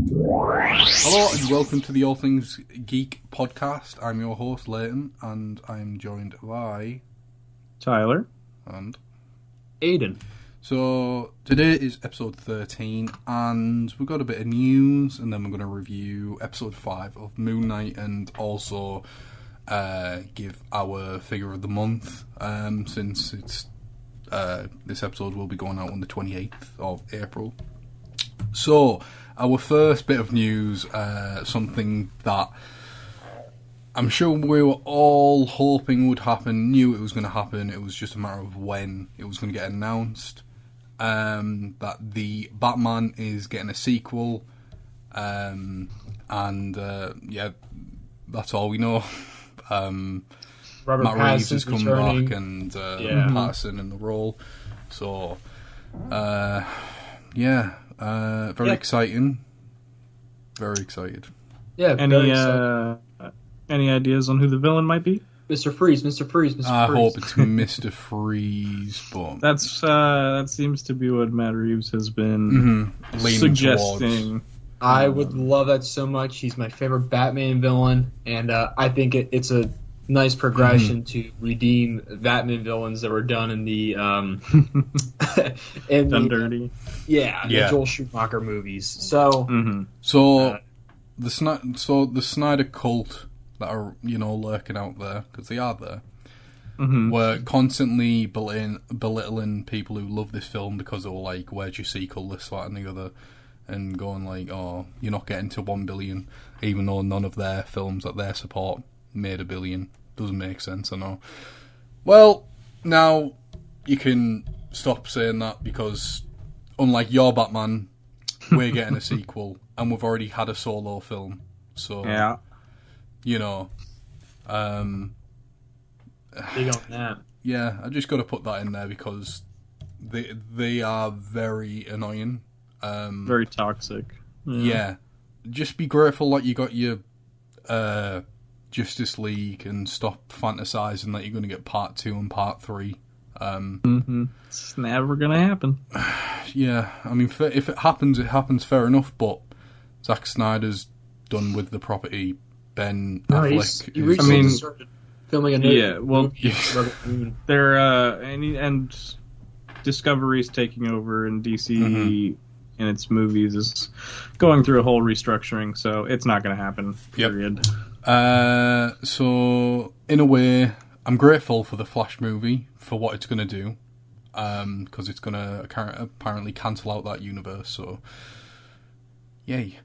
Hello and welcome to the All Things Geek podcast. I'm your host Leighton and I'm joined by Tyler and Aiden. So today is episode 13 and we've got a bit of news and then we're going to review episode 5 of Moon Knight and also give our figure of the month since it's this episode will be going out on the 28th of April. So our first bit of news, something that I'm sure we were all hoping would happen, knew it was going to happen, it was just a matter of when it was going to get announced, that the Batman is getting a sequel, and yeah, that's all we know. Matt Reeves has come back and Patterson in the role, so very exciting. Very excited. Yeah. Any ideas on who the villain might be? Mr. Freeze. I hope it's Mr. Freeze, but that seems to be what Matt Reeves has been suggesting. Towards. I would love that so much. He's my favorite Batman villain, and I think it's a nice progression to redeem Batman villains that were done in the dirty. The Joel Schumacher movies. So, the Snyder Cult that are lurking out there, because they are there, were constantly belittling people who love this film because they were like, "Where'd your sequel? This, that, and the other," and going like, "Oh, you're not getting to 1 billion," even though none of their films that they support made 1 billion. Doesn't make sense, I know. Well, now you can stop saying that because, unlike your Batman, we're getting a sequel, and we've already had a solo film. So, big on that. Yeah, I just got to put that in there because they are very annoying. Very toxic. Yeah. Just be grateful that you got your Justice League and stop fantasizing that you're going to get part 2 and part 3. It's never going to happen. Yeah, I mean, if it happens, fair enough, but Zack Snyder's done with the property. Ben Affleck he started filming a new movie. They're and Discovery's taking over, and DC in its movies is going through a whole restructuring, so it's not going to happen, period. So, in a way, I'm grateful for the Flash movie, for what it's going to do, because it's going to apparently cancel out that universe, so yay.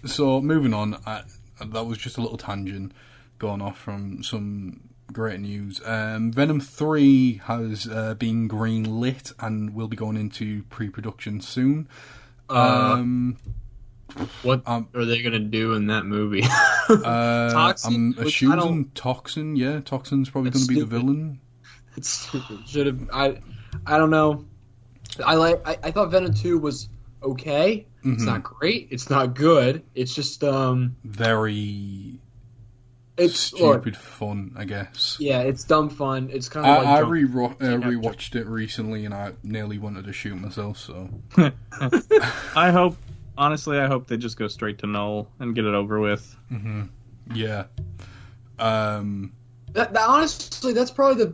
So, moving on, that was just a little tangent going off from some great news. Venom 3 has been green-lit and will be going into pre-production soon. What are they going to do in that movie? I'm assuming Toxin. Yeah, Toxin's probably going to be the villain. It's stupid. Should have. I don't know. I thought Venom 2 was okay. It's not great. It's not good. It's just very. It's stupid fun, I guess. Yeah, it's dumb fun. It's kind of I rewatched it recently, and I nearly wanted to shoot myself. So Honestly, I hope they just go straight to null and get it over with. Yeah. Honestly, that's probably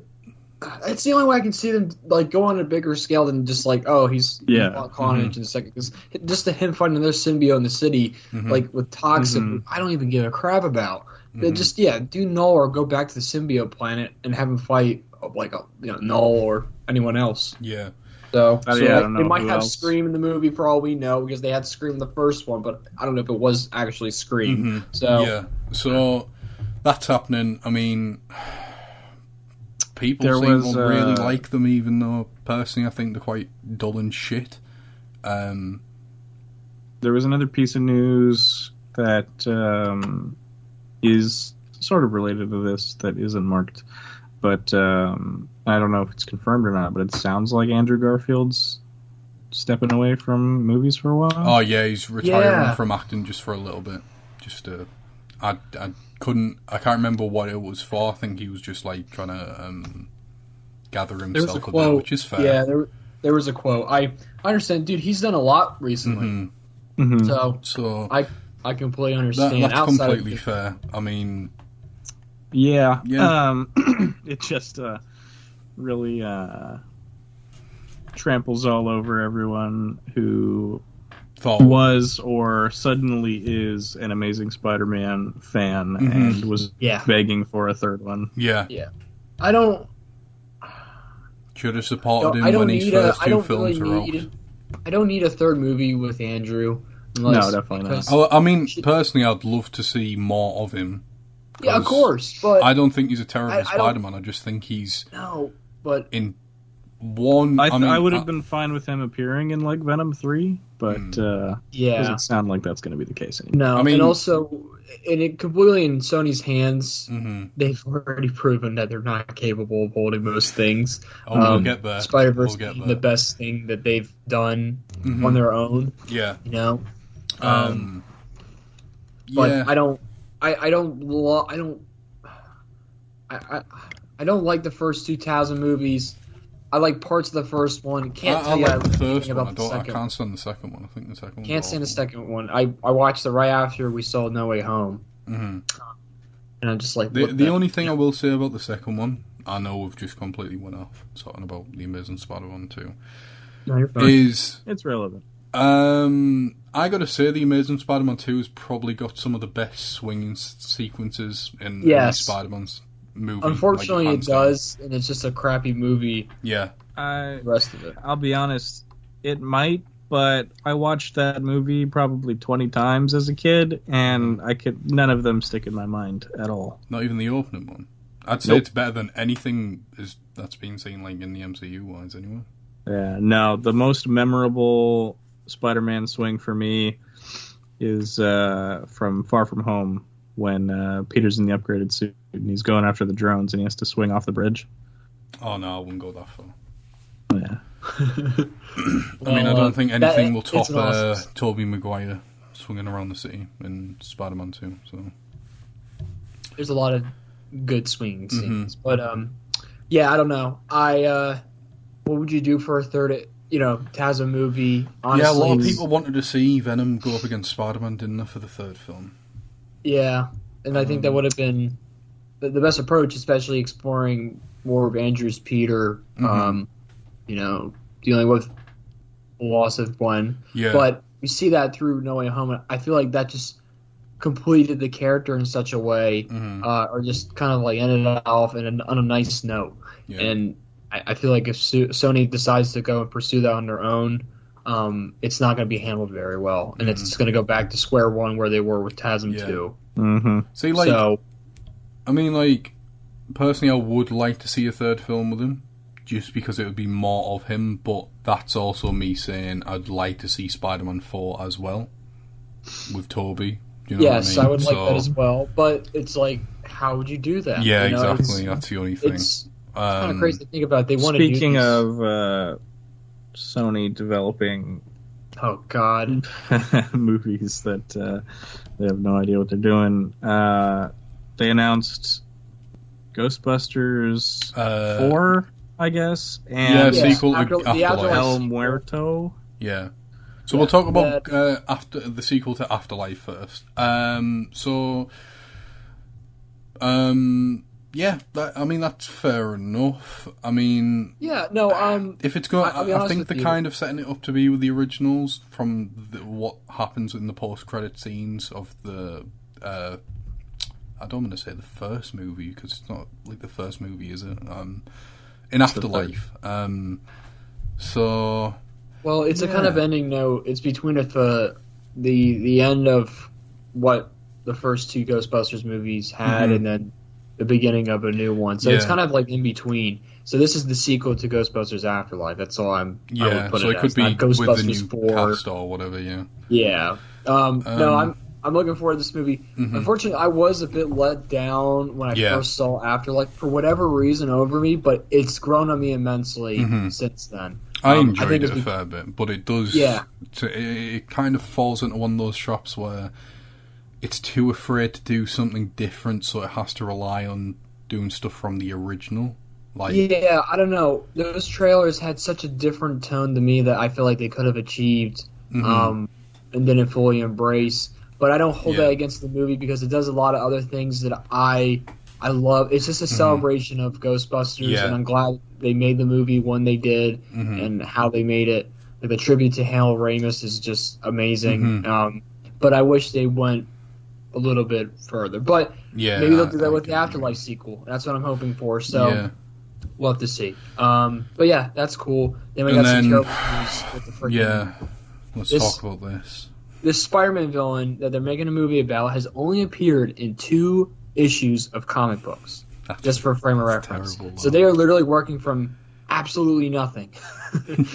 it's the only way I can see them go on a bigger scale than just he's Carnage in a second. Because just him fighting their symbiote in the city, with Toxin, I don't even give a crap about. They just do null or go back to the symbiote planet and have him fight null or anyone else. Yeah. So they might have Scream in the movie for all we know because they had Scream in the first one, but I don't know if it was actually Scream. So that's happening. I mean, people seem to really like them, even though personally I think they're quite dull and shit. There was another piece of news that is sort of related to this that isn't marked, but I don't know if it's confirmed or not, but it sounds like Andrew Garfield's stepping away from movies for a while. Oh yeah, he's retiring from acting just for a little bit. I can't remember what it was for. I think he was just trying to gather himself a bit, which is fair. Yeah, there was a quote. I understand, dude. He's done a lot recently. So I completely understand. That's completely fair. I mean, yeah. It just really tramples all over everyone who was or suddenly is an Amazing Spider-Man fan and was begging for a third one. Yeah. I don't. Should have supported him when his first two films were out. I don't need a third movie with Andrew. No, definitely not. I mean, personally, I'd love to see more of him. Yeah, of course, but I don't think he's a terrible Spider-Man. I just think he's in one. I would have been fine with him appearing in like Venom 3, but doesn't sound like that's going to be the case anymore. No, and also, it completely in Sony's hands. They've already proven that they're not capable of holding most things. We'll get there. Spider-Verse being the best thing that they've done on their own. Yeah, you know. Yeah. But I don't like the first 2000 movies. I like parts of the first one. I like the first one. I can't stand the second one. I think the second one. Can't stand the second one. I watched it right after we saw No Way Home. And I'm just like... The only thing I will say about the second one, I know we've just completely went off talking about The Amazing Spider-Man 2. No, you're fine. It's relevant. I gotta say, The Amazing Spider-Man 2 has probably got some of the best swinging sequences in any Spider-Man's movie. Unfortunately, it does, and it's just a crappy movie. Yeah. The rest of it. I'll be honest, it might, but I watched that movie probably 20 times as a kid, and none of them stick in my mind at all. Not even the opening one. I'd say it's better than anything that's been seen like in the MCU wise, anyway. Yeah, no, the most memorable Spider-Man swing for me is from Far From Home when Peter's in the upgraded suit and he's going after the drones and he has to swing off the bridge. Oh no, I wouldn't go that far. Yeah. I mean, I don't think anything will top Tobey Maguire swinging around the city in Spider-Man 2. So there's a lot of good swing scenes, but yeah, I don't know. What would you do for a third? TASA movie. Honestly, yeah, a lot of people wanted to see Venom go up against Spider-Man, didn't they, for the third film? Yeah, and I think that would have been the best approach, especially exploring more of Andrew's Peter, dealing with the loss of Gwen. Yeah. But you see that through No Way Home. I feel like that just completed the character in such a way, or just kind of like ended it off on a nice note. Yeah. And I feel like if Sony decides to go and pursue that on their own, it's not going to be handled very well, and it's just going to go back to square one where they were with TASM 2. See, I mean, personally, I would like to see a third film with him, just because it would be more of him, but that's also me saying I'd like to see Spider-Man 4 as well, with Tobey. You know yes, what I mean? I would like that as well, but it's like, how would you do that? Yeah, exactly, that's the only thing. It's kind of crazy to think about. They want to do Speaking of Sony developing movies that they have no idea what they're doing, they announced Ghostbusters 4, I guess, and sequel to Afterlife. El Muerto. Yeah. So we'll talk about after the sequel to Afterlife first. Yeah, I mean, that's fair enough. I mean... Yeah, no, if it's going... I think they're kind of setting it up to be with the originals from what happens in the post-credit scenes of the... I don't want to say the first movie, because it's not like the first movie, is it? In Afterlife. So... Well, it's a kind of ending note. It's between the end of what the first two Ghostbusters movies had and then the beginning of a new one. So it's kind of like in between. So this is the sequel to Ghostbusters Afterlife. That's all I would put it could be Ghostbusters with the new 4 cast or whatever, Yeah. No, I'm looking forward to this movie. Unfortunately, I was a bit let down when I first saw Afterlife for whatever reason over me, but it's grown on me immensely since then. I enjoyed it a fair bit, but it does. Yeah. It kind of falls into one of those traps where it's too afraid to do something different, so it has to rely on doing stuff from the original. Yeah, I don't know. Those trailers had such a different tone to me that I feel like they could have achieved and didn't fully embrace. But I don't hold Yeah. that against the movie because it does a lot of other things that I love. It's just a celebration of Ghostbusters, and I'm glad they made the movie when they did and how they made it. Like, the tribute to Harold Ramis is just amazing. But I wish they went a little bit further. But maybe they'll do that with the Afterlife sequel. That's what I'm hoping for. So we'll have to see. But yeah, that's cool. Then we got some terrible news with the freaking... Let's talk about this. This Spider-Man villain that they're making a movie about has only appeared in 2 issues of comic books, just for a frame of reference. Terrible, so they are literally working from absolutely nothing.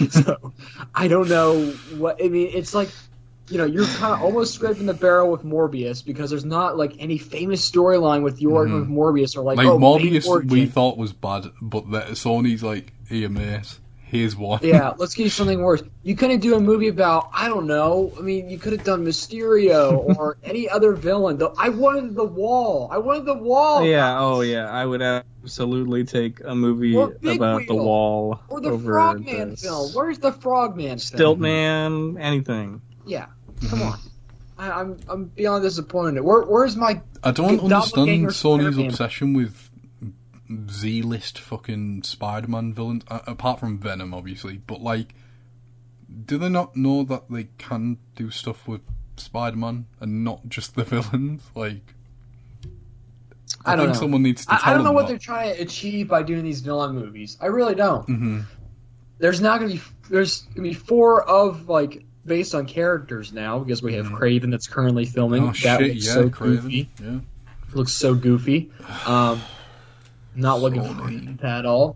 So I don't know what I mean. It's like, you're kind of almost scraping the barrel with Morbius because there's not like any famous storyline with you working with Morbius, or like Morbius we thought was bad, but Sony's like, here, mate. Here's one. Yeah, let's get you something worse. You couldn't do a movie about, I don't know, I mean, you could have done Mysterio or any other villain. I wanted the Wall. Yeah, I would absolutely take a movie about the Wall. Or the Frogman film. Where's the Frogman film? Stiltman, anything. Yeah, come on. I'm beyond disappointed. Where's my... I don't understand Sony's obsession with Z-list fucking Spider-Man villains, apart from Venom, obviously, but, like, do they not know that they can do stuff with Spider-Man and not just the villains? Like, I think someone needs to tell them. I don't know what they're trying to achieve by doing these villain movies. I really don't. There's gonna be 4 of, like, based on characters now, because we have Craven that's currently filming. Looks so goofy. Yeah. Looks so goofy. Not looking forward to that at all.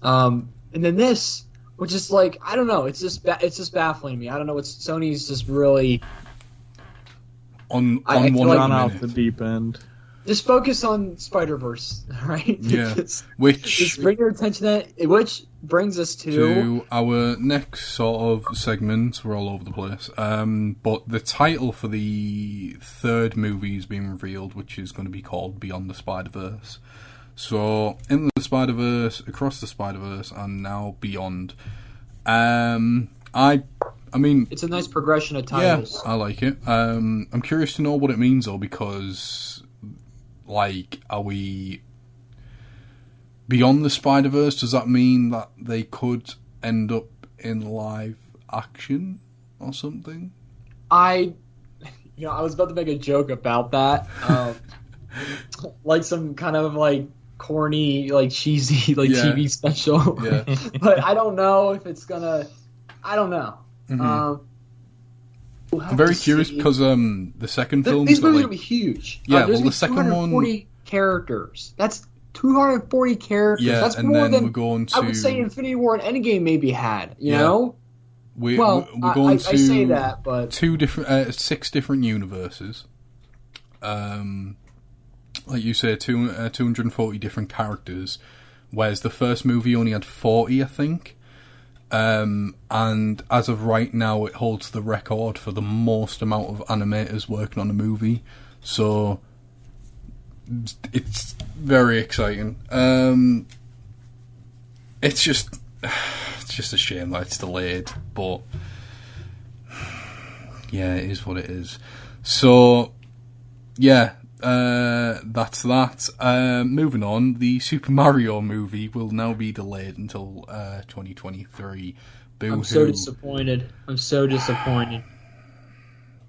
And then this, which is like, I don't know. It's just baffling me. I don't know. Sony's just really on one run off the deep end. Just focus on SpiderVerse, right? Yeah. Just bring your attention to that. Which brings us to our next sort of segment. We're all over the place. But the title for the 3rd movie is being revealed, which is going to be called Beyond the Spider-Verse. So, in the Spider-Verse, across the Spider-Verse, and now beyond. I mean... It's a nice progression of titles. Yeah, I like it. I'm curious to know what it means, though, because, like, are we... Beyond the Spider-Verse, does that mean that they could end up in live action or something? I was about to make a joke about that. Like some kind of, like, corny, like, cheesy, like, TV special. Yeah. But I don't know if it's gonna... I don't know. I'm very curious because the second film... These movies will be huge. Yeah, well, the second 240 characters. That's 240 characters. Yeah, that's and more then than... we're going to... I would say Infinity War and Endgame maybe had, you know? We're going to... I say that, but... 6 different universes. Like you say, 240 different characters, whereas the first movie only had 40, I think. And as of right now, it holds the record for the most amount of animators working on a movie. So it's very exciting. It's just a shame that it's delayed, but yeah, it is what it is. So yeah. That's that. Moving on, the Super Mario movie will now be delayed until 2023. Boo-hoo. I'm so disappointed.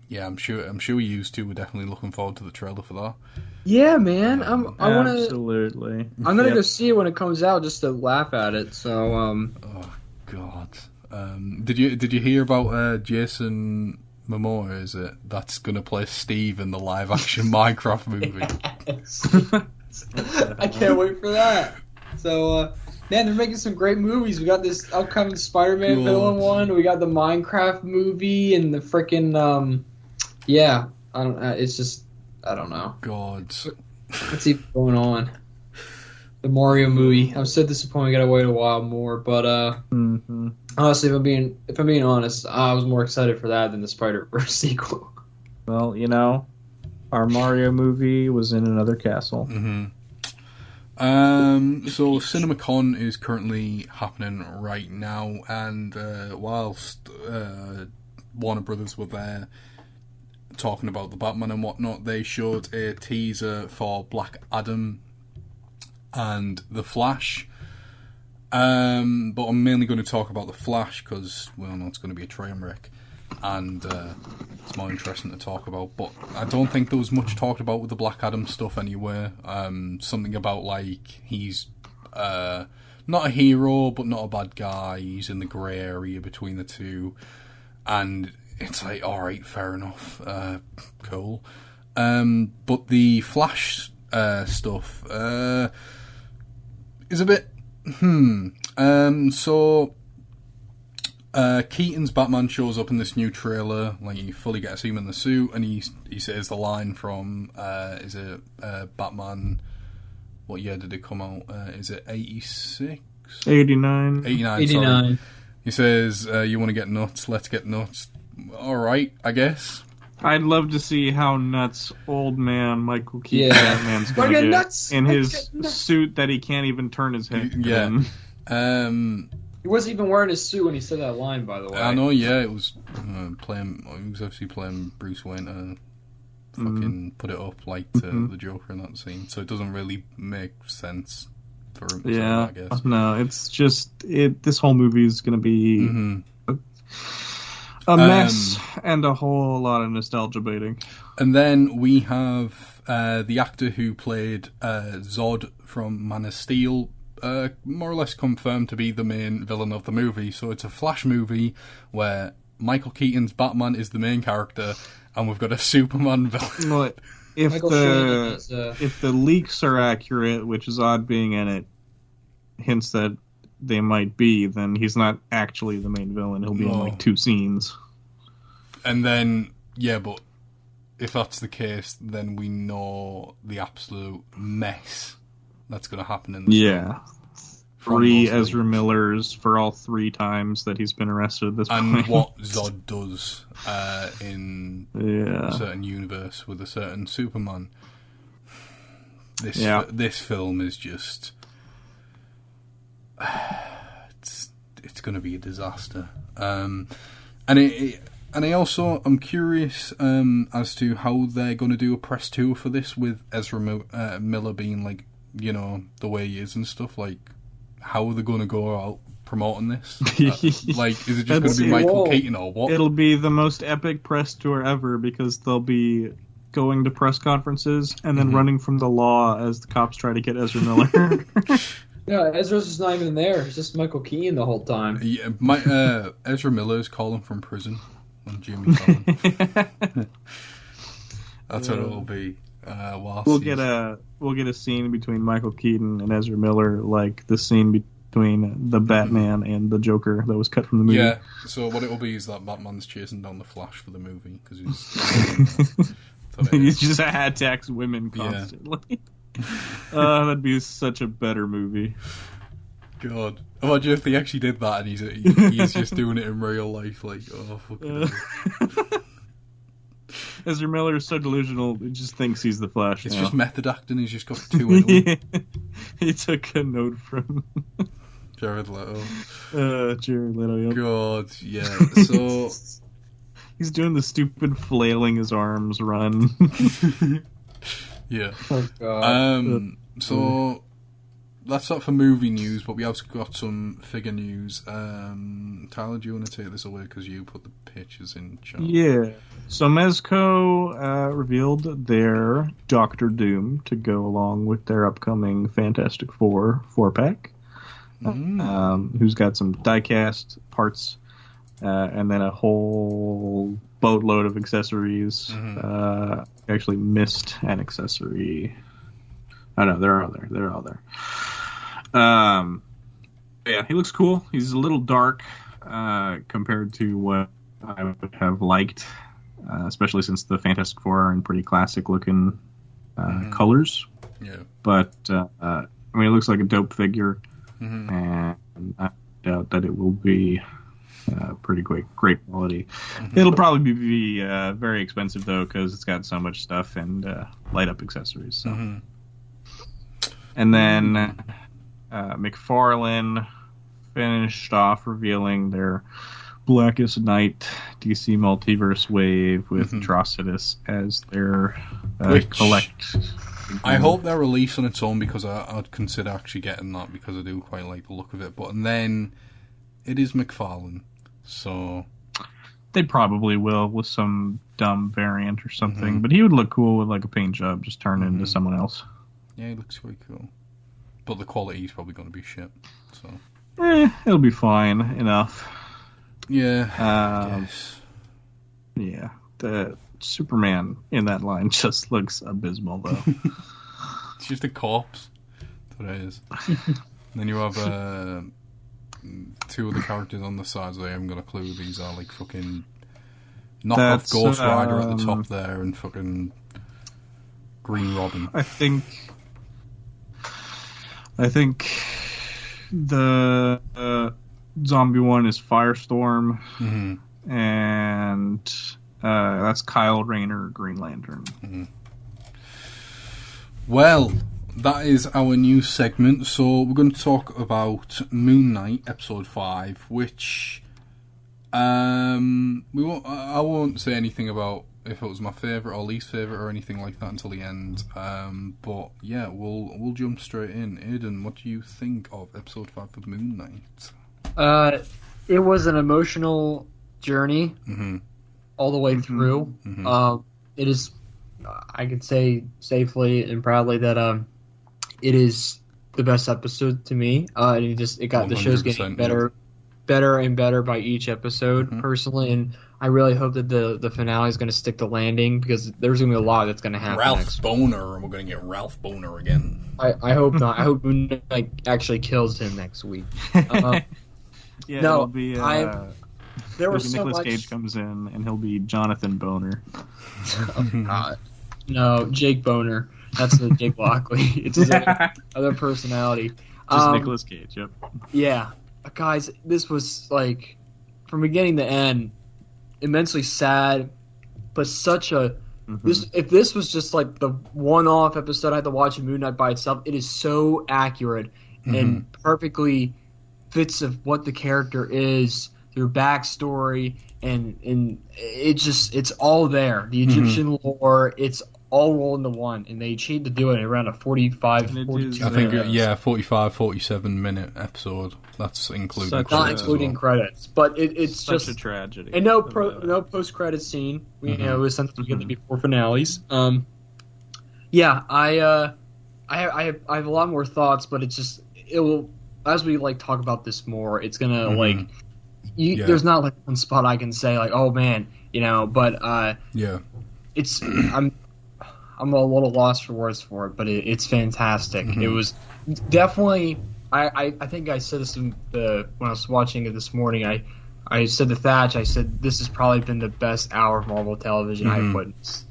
Yeah, I'm sure you two were definitely looking forward to the trailer for that. Yeah, man. I want to. Absolutely. I'm gonna go see it when it comes out just to laugh at it. So. Oh God. Did you hear about Jason Momoa, is it? That's going to play Steve in the live-action Minecraft movie. Yes. I can't wait for that. So, man, they're making some great movies. We got this upcoming Spider-Man villain one. We got the Minecraft movie and the freaking, yeah. I don't. It's just, I don't know. God. What's even going on? The Mario movie. I'm so disappointed. We gotta wait a while more, but honestly, if I'm being honest, I was more excited for that than the Spider-Verse sequel. Well, our Mario movie was in another castle. So CinemaCon is currently happening right now, and whilst Warner Brothers were there talking about the Batman and whatnot, they showed a teaser for Black Adam and The Flash. But I'm mainly going to talk about The Flash because we all know it's going to be a train wreck, and it's more interesting to talk about. But I don't think there was much talked about with the Black Adam stuff anywhere. Something about, like, he's not a hero, but not a bad guy. He's in the grey area between the two. And it's like, alright, fair enough. Cool. But the Flash stuff is a bit... So Keaton's Batman shows up in this new trailer. Like, you fully get to see him in the suit, and he says the line from is it Batman, what year did it come out? Is it 86? 89. 89. Sorry. He says, you want to get nuts, let's get nuts. Alright, I guess. I'd love to see how nuts old man Michael Keaton Batman's gonna get nuts. in his suit that he can't even turn his head in. He wasn't even wearing his suit when he said that line, by the way. I know, yeah, it was he was actually playing Bruce Wayne to fucking put it up like the Joker in that scene, so it doesn't really make sense for him. Yeah, I guess. No, it's just this whole movie is going to be a mess and a whole lot of nostalgia baiting. And then we have the actor who played Zod from Man of Steel, more or less confirmed to be the main villain of the movie. So it's a Flash movie where Michael Keaton's Batman is the main character, and we've got a Superman villain. Well, if the leaks are accurate, which is Zod being in it, hints that they might be, then he's not actually the main villain. He'll be in like 2 scenes. And then, yeah, but if that's the case, then we know the absolute mess that's going to happen in the film. 3 Ezra Millers for all 3 times that he's been arrested at this point. And what Zod does in a certain universe with a certain Superman. This film is just... It's going to be a disaster. And I'm curious as to how they're going to do a press tour for this with Ezra Miller being, like, you know, the way he is and stuff. Like, how are they going to go out promoting this? Like, is it just going to be Michael Keaton or what? It'll be the most epic press tour ever because they'll be going to press conferences and then running from the law as the cops try to get Ezra Miller. Yeah, Ezra's just not even there. It's just Michael Keaton the whole time. Yeah, Ezra Miller's calling from prison on Jimmy Fallon. That's what it'll be. We'll get a scene between Michael Keaton and Ezra Miller, like the scene between the Batman and the Joker that was cut from the movie. Yeah. So what it'll be is that Batman's chasing down the Flash for the movie because he just attacks women constantly. Yeah. That'd be such a better movie. God, imagine if they actually did that and he's just doing it in real life. Like, oh, fucking Ezra Miller is so delusional; he just thinks he's the Flash. It's just method acting. He's just got 2 in him. He took a note from Jared Leto. Jared Leto. Yep. God, yeah. So he's doing the stupid flailing his arms run. Yeah. Oh, God. So that's not for movie news, but we have got some figure news. Tyler, do you want to take this away because you put the pictures in chat? Yeah. So Mezco revealed their Doctor Doom to go along with their upcoming Fantastic Four 4-pack, who's got some die-cast parts and then a whole boatload of accessories. Actually missed an accessory. Oh no, they're all there. Yeah, he looks cool. He's a little dark compared to what I would have liked, especially since the Fantastic Four are in pretty classic looking colors. Yeah. But I mean, it looks like a dope figure, and I doubt that it will be pretty great quality. It'll probably be very expensive though because it's got so much stuff and light up accessories. So. And then McFarlane finished off revealing their Blackest Night DC Multiverse Wave with Atrocitus as their collect. I hope they're released on its own, because I'd consider actually getting that, because I do quite like the look of it. But and then it is McFarlane, so they probably will with some dumb variant or something. But he would look cool with like a paint job, just turn into someone else. Yeah, he looks quite cool. But the quality is probably going to be shit. So it'll be fine enough. Yeah. I guess. Yeah. The Superman in that line just looks abysmal, though. It's just a corpse. That's what it is. Then you have two of the characters on the sides. I haven't got a clue. These are like fucking knockoff Ghost Rider at the top there, and fucking Green Robin. I think the zombie one is Firestorm, and that's Kyle Rayner, Green Lantern. Well, that is our new segment. So we're going to talk about Moon Knight episode 5, which I won't say anything about if it was my favourite or least favourite or anything like that until the end. But yeah, we'll jump straight in. Aiden, what do you think of episode 5 of Moon Knight? It was an emotional journey all the way through. It is, I can say safely and proudly that it is the best episode to me. It got the show's getting better and better by each episode, personally, and I really hope that the finale is going to stick the landing, because there's going to be a lot that's going to happen. Ralph Boner, and we're going to get Ralph Boner again. I hope not. I hope Moon Knight actually kills him next week. Yeah, no, it'll be. There was so Nicolas much. Cage comes in, and he'll be Jonathan Boner. Oh, God. No, Jake Boner. That's the Jake Lockley. It's his other personality. Just Nicolas Cage. Yep. Yeah, guys, this was like from beginning to end, immensely sad, but such a. If this was just like the one-off episode I had to watch in Moon Knight by itself, it is so accurate and perfectly fits of what the character is, their backstory, and it's all there. The Egyptian lore, it's all rolled into one, and they cheated to do it around a 45, 42 I think, minutes. 45, 47 minute episode. That's including Not including credits, but it's such just a tragedy. And no post credit scene. You know, it was something we get before finales. Yeah, I have a lot more thoughts, but it will, as we like talk about this more, it's gonna there's not like one spot I can say like, oh man, but it's I'm a little lost for words for it, but it's fantastic. It was definitely. I think I said this when I was watching it this morning. I said to Thatch, I said this has probably been the best hour of Marvel television I've witnessed.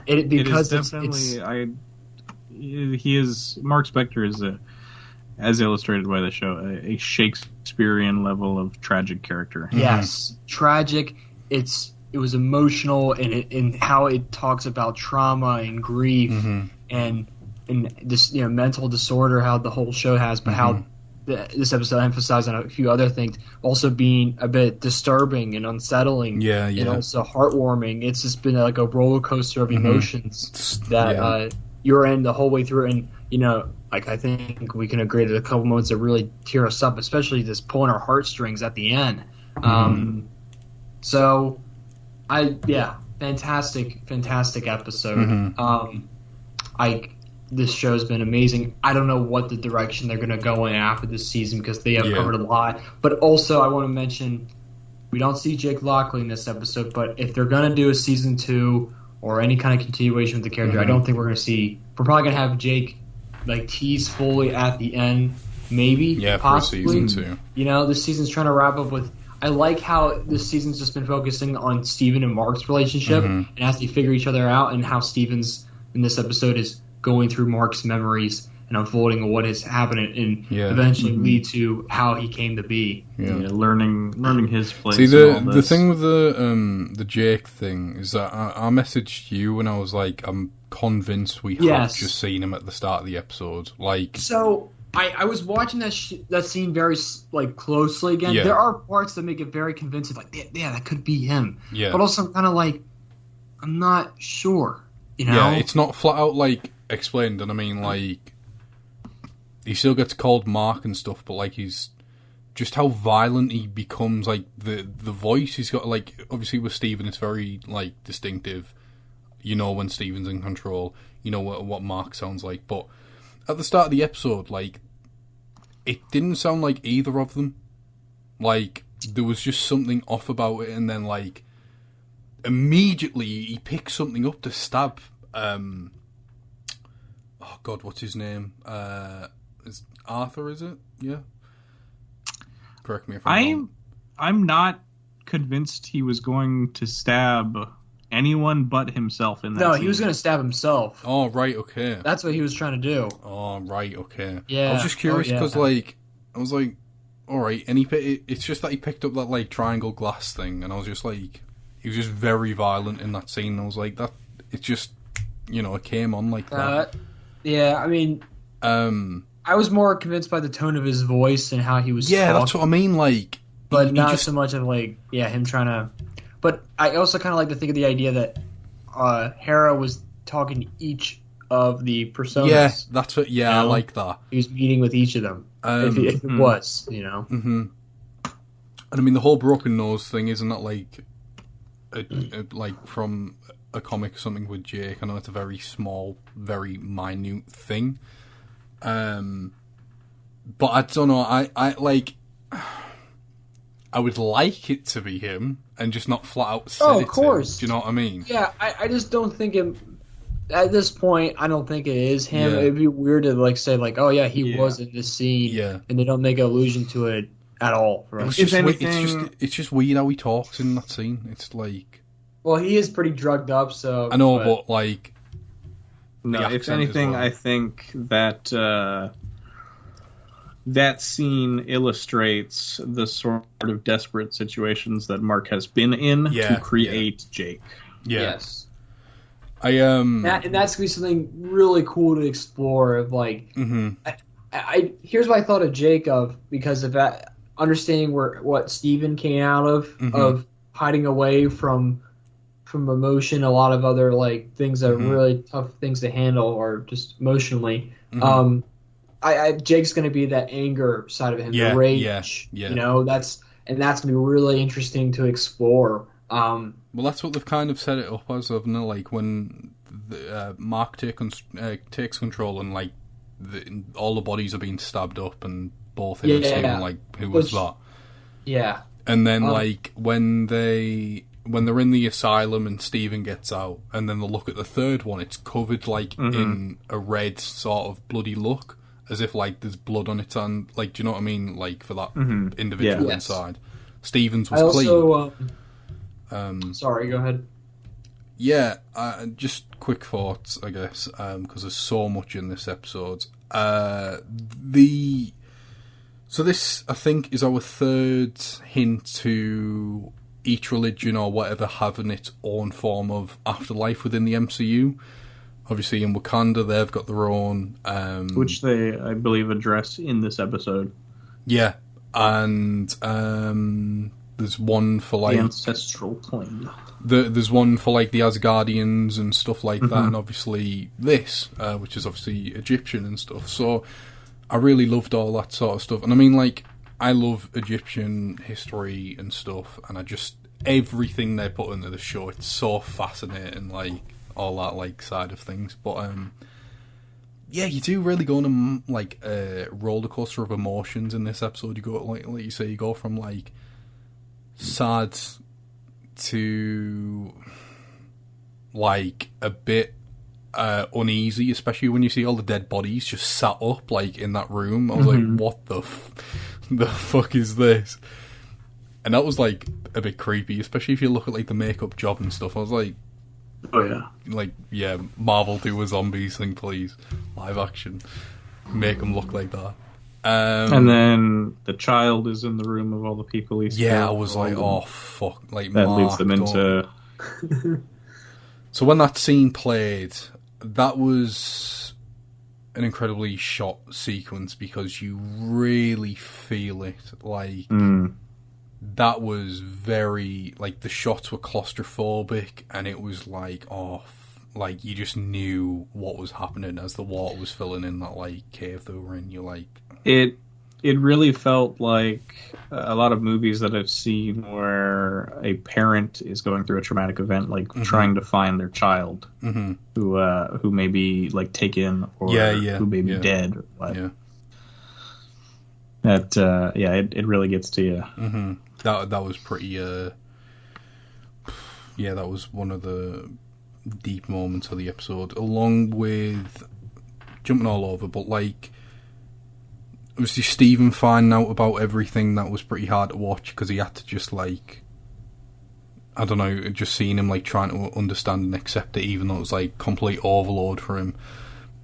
Because it's definitely he is Mark Spector is as illustrated by the show a Shakespearean level of tragic character. Yes, tragic. It was emotional in how it talks about trauma and grief and this mental disorder, how the whole show has, but how this episode emphasized on a few other things, also being a bit disturbing and unsettling, and also heartwarming. It's just been like a roller coaster of emotions that you're in the whole way through, and like I think we can agree that a couple moments that really tear us up, especially just pulling our heartstrings at the end. So, fantastic episode. This show's been amazing. I don't know what the direction they're going to go in after this season, because they have covered a lot. But also, I want to mention, we don't see Jake Lockley in this episode, but if they're going to do a season 2 or any kind of continuation with the character, I don't think we're going to see. We're probably going to have Jake like tease fully at the end, maybe. Yeah, possibly. For season 2. This season's trying to wrap up with. I like how this season's just been focusing on Steven and Mark's relationship and as they figure each other out, and how Steven's in this episode is going through Mark's memories and unfolding of what has happened, and eventually lead to how he came to be. Learning his place. See, the thing with the Jake thing is that I messaged you and I was like, I'm convinced we have just seen him at the start of the episode. Like, so I was watching that scene very like closely again. Yeah. There are parts that make it very convincing, like yeah, that could be him. Yeah. But also, I'm kind of like, I'm not sure. You know? Yeah, it's not flat out like explained, and I mean like he still gets called Mark and stuff, but like he's just how violent he becomes. Like the voice he's got, like obviously with Steven, it's very like distinctive. You know when Steven's in control. You know what Mark sounds like, but at the start of the episode, like, it didn't sound like either of them. Like, there was just something off about it, and then, like, immediately he picks something up to stab, oh god, what's his name? Is Arthur, is it? Yeah? Correct me if I'm wrong. I'm not convinced he was going to stab anyone but himself in that scene. He was going to stab himself. Oh, right, okay. That's what he was trying to do. Oh, right, okay. Yeah. I was just curious because, like, I was like, all right, and it's just that he picked up that, like, triangle glass thing, and I was just like, he was just very violent in that scene. I was like, it just, it came on like that. Yeah, I mean, I was more convinced by the tone of his voice and how he was talking. That's what I mean, like. But not so much of, like, him trying to... But I also kind of like to think of the idea that Hera was talking to each of the personas. Yeah, that's what. Yeah, I like that. He was meeting with each of them. If it was, Mm-hmm. And I mean, the whole broken nose thing, isn't that like, like from a comic or something with Jake? I know it's a very small, very minute thing. But I don't know. I like. I would like it to be him and just not flat out say it. Of course. Do you know what I mean? Yeah, I just don't think it. At this point, I don't think it is him. Yeah. It'd be weird to like say like, oh yeah, he was in this scene, and they don't make an allusion to it at all. Right? It's just weird how he talks in that scene. It's like, well, he is pretty drugged up, so I know, but like, no. If anything, I think that. That scene illustrates the sort of desperate situations that Mark has been in to create Jake. Yeah. Yes. And that's gonna be something really cool to explore. Of like, I here's what I thought of Jake because of that understanding what Steven came out of hiding away from emotion, a lot of other like things that are really tough things to handle or just emotionally. Jake's going to be that anger side of him, the rage. Yeah. That's going to be really interesting to explore. Well, that's what they've kind of set it up as, haven't they? Like when Mark takes control and like all the bodies are being stabbed up and both him and Steven, like who was that? Yeah. And then like when they're in the asylum and Steven gets out, and then they look at the third one, it's covered like in a red sort of bloody look. As if, like, there's blood on it, and, like, do you know what I mean? Like, for that individual inside. Stevens was clean. Sorry, go ahead. Yeah, just quick thoughts, I guess, because there's so much in this episode. So this, I think, is our third hint to each religion or whatever having its own form of afterlife within the MCU. Obviously, in Wakanda, they've got their own... which they, I believe, address in this episode. Yeah, and there's one for, like... The ancestral plane. There's one for, like, the Asgardians and stuff like that, and obviously this, which is obviously Egyptian and stuff. So I really loved all that sort of stuff. And I mean, like, I love Egyptian history and stuff, and everything they put into the show, it's so fascinating, like... all that like side of things, but you do really go on like a roller coaster of emotions in this episode. You go like you say, you go from like sad to like a bit uneasy, especially when you see all the dead bodies just sat up like in that room. I was like, what the fuck is this? And that was like a bit creepy, especially if you look at like the makeup job and stuff. I was like, oh yeah, like Marvel do a zombies thing, please, live action, make them look like that. And then the child is in the room of all the people he's. Yeah, I was like, oh fuck, like that Mark, leads them into. So when that scene played, that was an incredibly shot sequence because you really feel it. Like, that was very, like, the shots were claustrophobic, and it was like, like, you just knew what was happening as the water was filling in that, like, cave they were in. You're like... It really felt like a lot of movies that I've seen where a parent is going through a traumatic event, like trying to find their child who may be like taken or who may be dead or what. Yeah. That it really gets to you. That was pretty. That was one of the deep moments of the episode, along with jumping all over, but like. Obviously, Stephen finding out about everything, that was pretty hard to watch because he had to just, like, I don't know, just seeing him, like, trying to understand and accept it, even though it was, like, complete overload for him.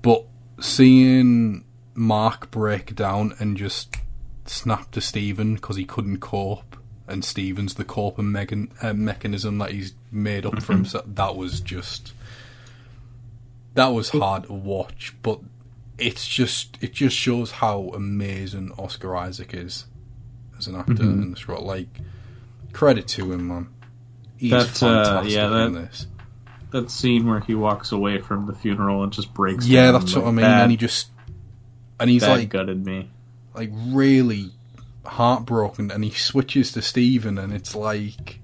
But seeing Mark break down and just snap to Stephen because he couldn't cope, and Stephen's the coping mechanism that he's made up for himself, that was hard to watch, but... it just shows how amazing Oscar Isaac is as an actor in this role. Like, credit to him, man. He's fantastic in this. That scene where he walks away from the funeral and just breaks down. Yeah, that's what I mean. And he's that like gutted me. Like really heartbroken, and he switches to Stephen, and it's like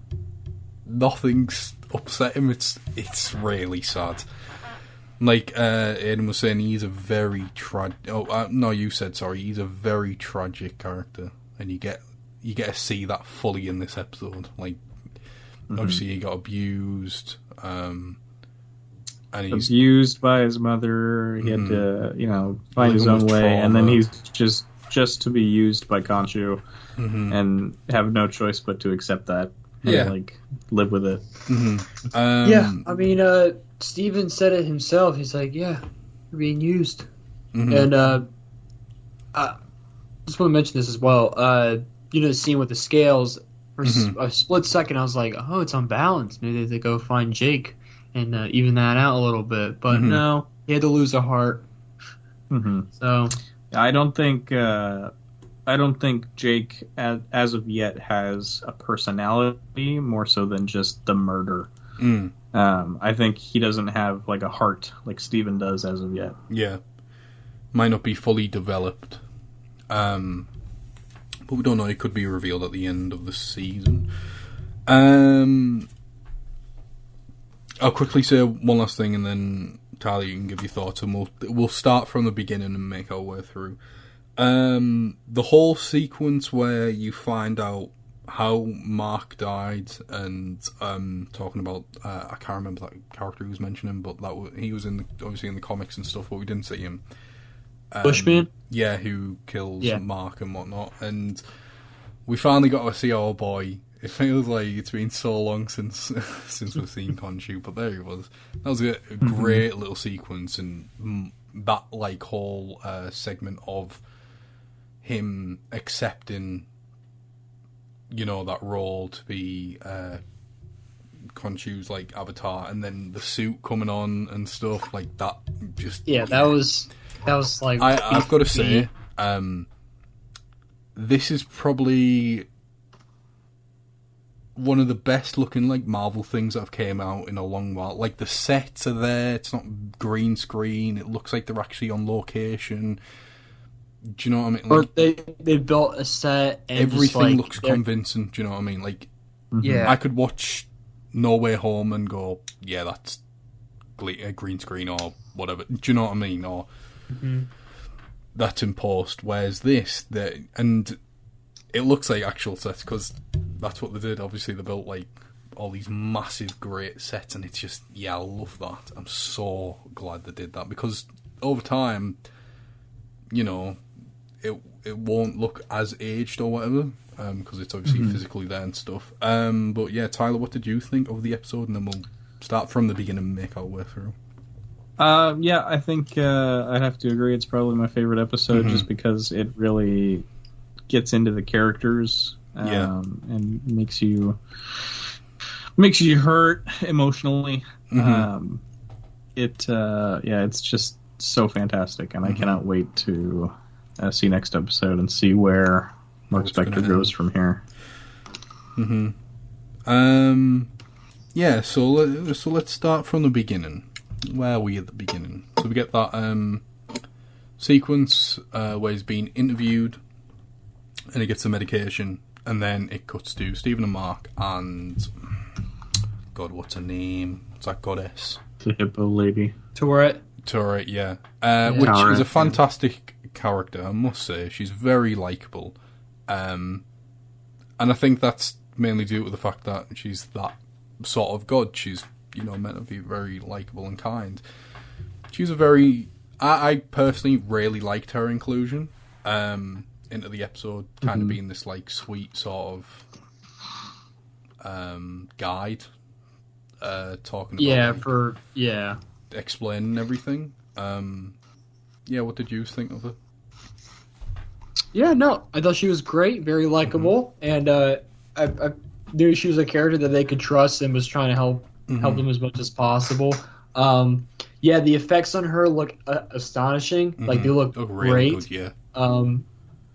nothing's upset him. It's really sad. Like Aidan was saying, he's a very he's a very tragic character, and you get to see that fully in this episode. Like, obviously he got abused, and he's abused by his mother. He had to, find his own way, trauma. And then he's just to be used by Khonshu, and have no choice but to accept that. And, like, live with it. I mean, Steven said it himself. He's like, yeah, you're being used. And I just want to mention this as well. The scene with the scales, for a split second I was like, oh, it's unbalanced. Maybe they go find Jake and even that out a little bit. But no, he had to lose a heart. So I don't think Jake, as of yet, has a personality more so than just the murder. I think he doesn't have like a heart like Steven does as of yet. Yeah, might not be fully developed, but we don't know. It could be revealed at the end of the season. I'll quickly say one last thing, and then Tyler, you can give your thoughts, and we'll start from the beginning and make our way through. The whole sequence where you find out how Mark died, and talking about I can't remember that character who was mentioning, but he was obviously in the comics and stuff, but we didn't see him. Bushman, who kills Mark and whatnot, and we finally got to see our boy. It feels like it's been so long since we've seen Khonshu, but there he was. That was a great little sequence, and that like whole segment of him accepting, that role to be Khonshu's like avatar, and then the suit coming on and stuff like that. That was like I've got to say, this is probably one of the best looking like Marvel things that have came out in a long while. Like, the sets are there, it's not green screen, it looks like they're actually on location. Do you know what I mean? Like, or they built a set and everything looks convincing. Do you know what I mean? Like, yeah, I could watch No Way Home and go, yeah, that's a green screen or whatever. Do you know what I mean? Or that's in post. Whereas this, and it looks like actual sets because that's what they did. Obviously, they built like all these massive, great sets, and it's just, I love that. I'm so glad they did that because over time, it won't look as aged or whatever, because it's obviously physically there and stuff. But yeah, Tyler, what did you think of the episode? And then we'll start from the beginning and make our way through. I think I'd have to agree. It's probably my favorite episode just because it really gets into the characters and makes you hurt emotionally. It's just so fantastic, and I cannot wait to see next episode and see where Mark Spector goes from here. Yeah, so let's start from the beginning. Where are we at the beginning? So we get that sequence where he's being interviewed, and he gets the medication, and then it cuts to Stephen and Mark, and God, what's her name? What's that goddess? The hippo lady. Tourette, yeah. Which is a fantastic character, I must say. She's very likeable. And I think that's mainly due to the fact that she's that sort of god. She's, meant to be very likeable and kind. She's a very... I personally really liked her inclusion into the episode, kind of being this, like, sweet sort of guide, talking about... explaining everything. What did you think of it? Yeah, no, I thought she was great, very likable, and I knew she was a character that they could trust and was trying to help them as much as possible. The effects on her look astonishing. Like, they look really great. Good, yeah.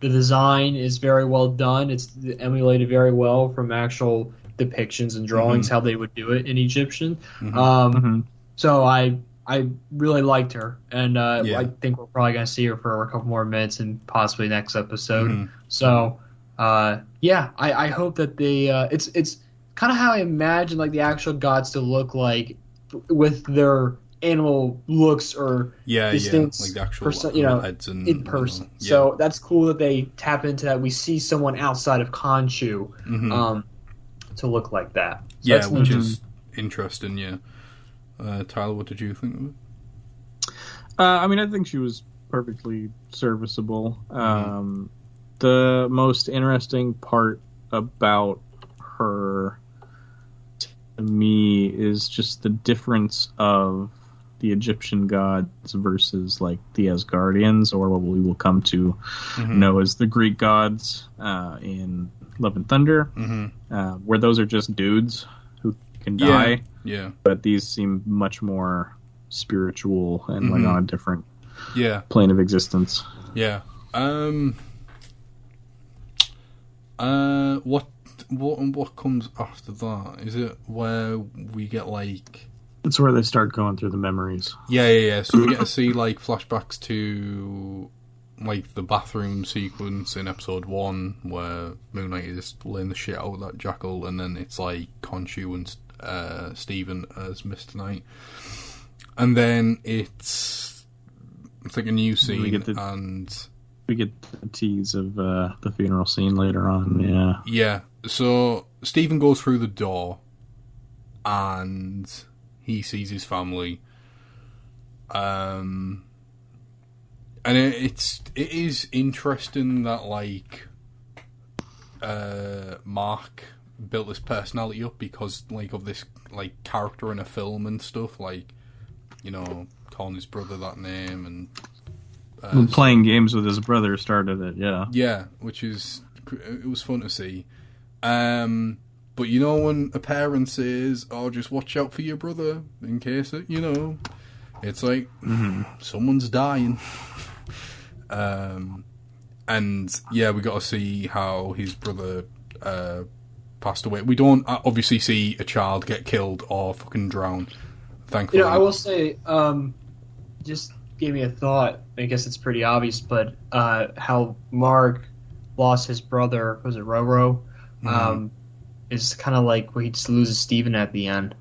The design is very well done. It's emulated very well from actual depictions and drawings, how they would do it in Egyptian. So I really liked her, and I think we're probably going to see her for a couple more minutes and possibly next episode. So, I hope that they it's kind of how I imagine like the actual gods to look like with their animal looks or distinct like the actual heads and, in person. So that's cool that they tap into that. We see someone outside of Khonshu to look like that. So which is interesting. Yeah. Tyler, what did you think of it? I think she was perfectly serviceable. The most interesting part about her to me is just the difference of the Egyptian gods versus like the Asgardians, or what we will come to know as the Greek gods in Love and Thunder, where those are just dudes who can die. Yeah. But these seem much more spiritual and like on a different plane of existence. Yeah. What comes after that? Is it where we get like... It's where they start going through the memories. Yeah. So we get to see like flashbacks to like the bathroom sequence in episode 1 where Moon Knight is laying the shit out of that jackal, and then it's like Khonshu and Stephen as Mr. Knight, and then it's like a new scene, we get the tease of the funeral scene later on. Yeah. So Stephen goes through the door, and he sees his family. And it is interesting that like Mark built his personality up because like of this like character in a film and stuff, like calling his brother that name and playing games with his brother started it. Yeah, which is it was fun to see. But when a parent says, "Oh, just watch out for your brother in case it," it's like someone's dying. And we got to see how his brother passed away. We don't obviously see a child get killed or fucking drown. Thankfully, I will say, just gave me a thought. I guess it's pretty obvious, but how Mark lost his brother, was it Roro? Is kind of like where he just loses Steven at the end,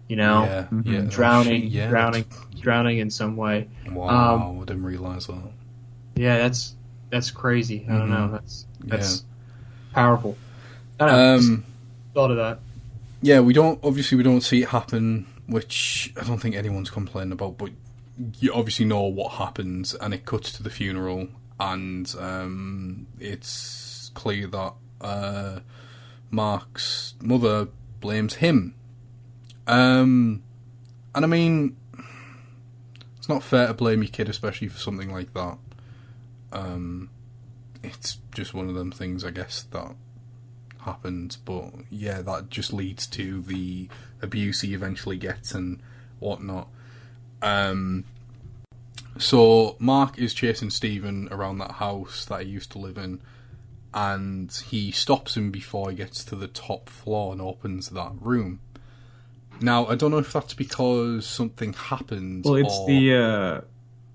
drowning in some way. Wow, I didn't realize that. Yeah, that's crazy. I don't know. That's powerful. I don't know. Just thought of that. Yeah, we don't see it happen, which I don't think anyone's complaining about. But you obviously know what happens, and it cuts to the funeral, and it's clear that Mark's mother blames him. And I mean, it's not fair to blame your kid, especially for something like that. It's just one of them things, I guess, that happened. But yeah, that just leads to the abuse he eventually gets and whatnot. So Mark is chasing Stephen around that house that he used to live in, and he stops him before he gets to the top floor and opens that room. Now, I don't know if that's because something happens. Well,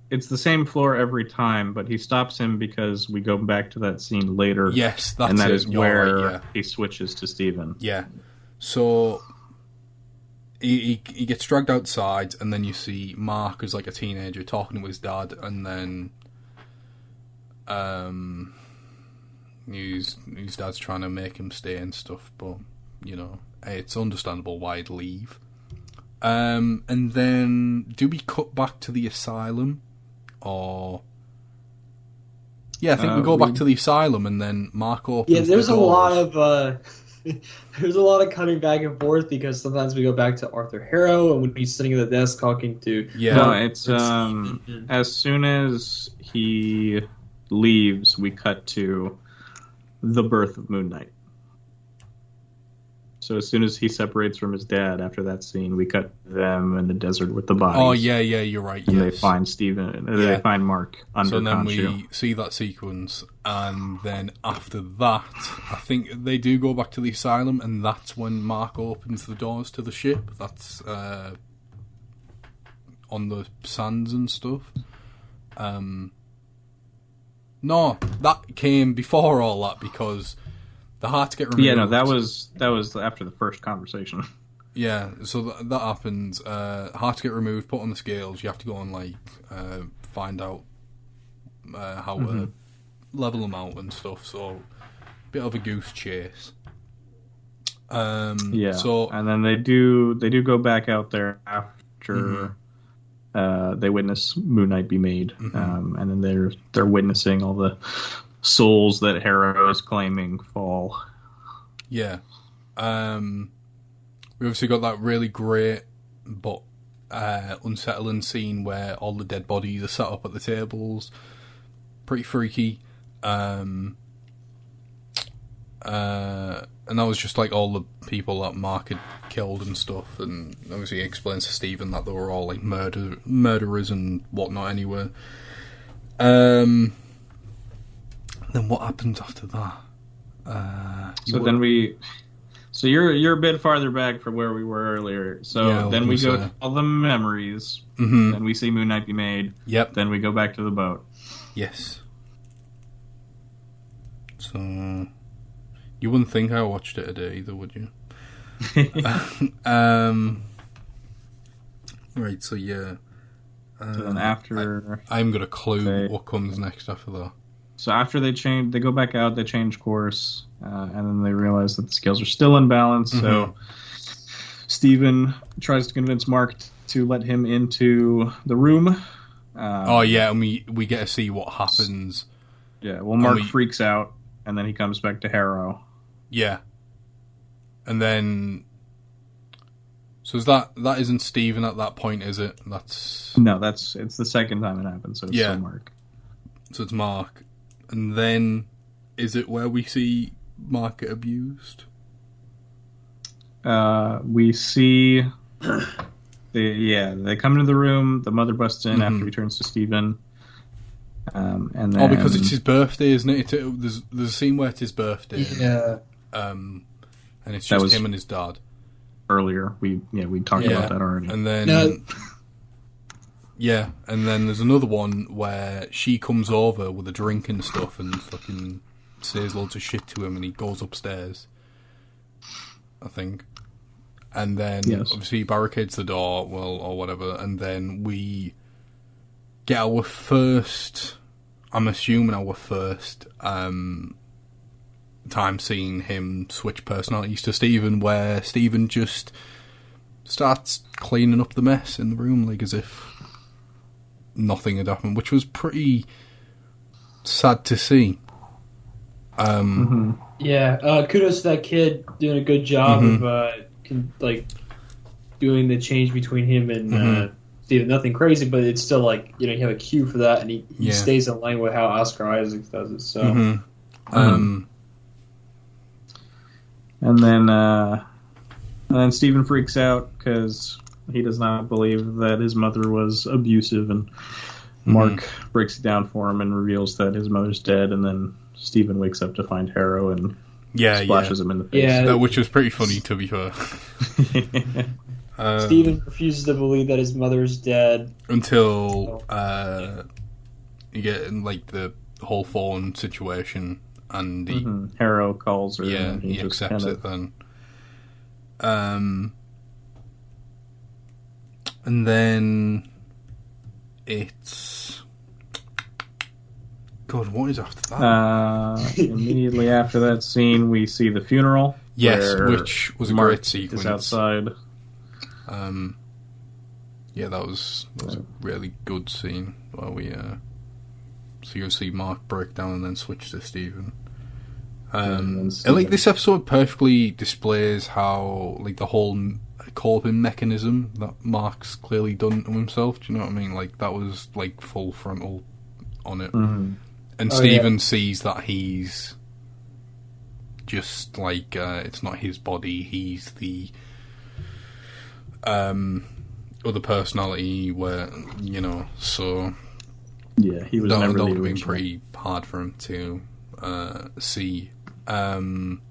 it's the same floor every time, but he stops him because we go back to that scene later. Yes, that's and that it. is where he switches to Stephen. Yeah. So he gets dragged outside, and then you see Mark as like a teenager talking to his dad, and then his dad's trying to make him stay and stuff, but it's understandable why he'd leave. And then do we cut back to the asylum, or I think we go back to the asylum, and then Mark opens. Yeah, there's the a doors. lot of there's a lot of cutting back and forth because sometimes we go back to Arthur Harrow and when he's sitting at the desk talking to. Yeah, no, it's as soon as he leaves, we cut to the birth of Moon Knight. So as soon as he separates from his dad after that scene, we cut them in the desert with the bodies. Oh yeah, you're right. And they find Stephen. They find Mark under. So then Khonshu. we see that sequence, and then after that, I think they do go back to the asylum, and that's when Mark opens the doors to the ship. That's on the sands and stuff. No, that came before all that because the hearts get removed. Yeah, no, that was after the first conversation. Yeah, so that happens. Hearts get removed, put on the scales. You have to go and find out how to level them out and stuff. So, bit of a goose chase. So and then they do go back out there after they witness Moon Knight be made, and then they're witnessing all the souls that Harrow is claiming fall. Yeah. We obviously got that really great but unsettling scene where all the dead bodies are set up at the tables. Pretty freaky. And that was just like all the people that Mark had killed and stuff, and obviously he explains to Stephen that they were all like murderers and whatnot anyway. Then what happens after that? So you're a bit farther back from where we were earlier. So then we go to all the memories. Then we see Moon Knight be made. Yep. Then we go back to the boat. Yes. So you wouldn't think I watched it a day either, would you? Right. So yeah. So then after I'm got a clue what comes next after that. So after they go back out, they change course, and then they realize that the scales are still in balance. So Stephen tries to convince Mark to let him into the room. And we get to see what happens. Yeah, well, Mark freaks out, and then he comes back to Harrow. Yeah. And then... So is that isn't Stephen at that point, is it? No, it's the second time it happens, so it's still Mark. So it's Mark. And then, is it where we see Mark get abused? We see... they come into the room, the mother busts in after he turns to Stephen. And then... because it's his birthday, isn't it? There's a scene where it's his birthday. Yeah. And it's just him and his dad. Earlier, we talked about that already. And then... Yeah, and then there's another one where she comes over with a drink and stuff and fucking says loads of shit to him, and he goes upstairs, I think. And then, obviously, he barricades the door, or whatever, and then we get our first time seeing him switch personalities to Stephen, where Stephen just starts cleaning up the mess in the room, like as if nothing had happened, which was pretty sad to see. Yeah, kudos to that kid doing a good job of doing the change between him and Stephen. Nothing crazy, but it's still like, you have a cue for that, and he stays in line with how Oscar Isaac does it. So, and then Stephen freaks out because he does not believe that his mother was abusive, and Mark breaks it down for him and reveals that his mother's dead, and then Steven wakes up to find Harrow and splashes him in the face. Yeah. Which was pretty funny, to be fair. Steven refuses to believe that his mother's dead. Until you get in, like, the whole fallen situation, and Harrow calls her. Yeah, and he accepts it then. And then it's... God, what is after that? Immediately after that scene, we see the funeral. Yes, which was a Mark great sequence. Is outside. Yeah, that was a really good scene where we so you'll see Mark break down and then switch to Steven. And like, this episode perfectly displays how, like, the whole coping mechanism that Mark's clearly done to himself. Do you know what I mean? Like, that was like full frontal on it. And Steven sees that he's just like it's not his body, he's the other personality, where, you know, so yeah, he was never that the would have been original. pretty hard for him to see. Then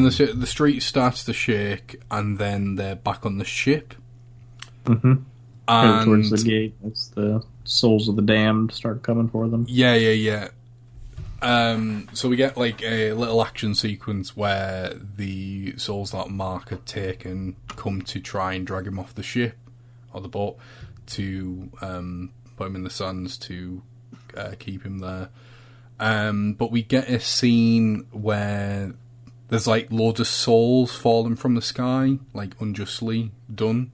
the street starts to shake, and then they're back on the ship. Headed And towards the gate as the souls of the damned start coming for them. Yeah. So we get, like, a little action sequence where the souls that Mark had taken come to try and drag him off the ship or the boat to put him in the sands to keep him there. But we get a scene where there's, like, loads of souls falling from the sky, like, unjustly done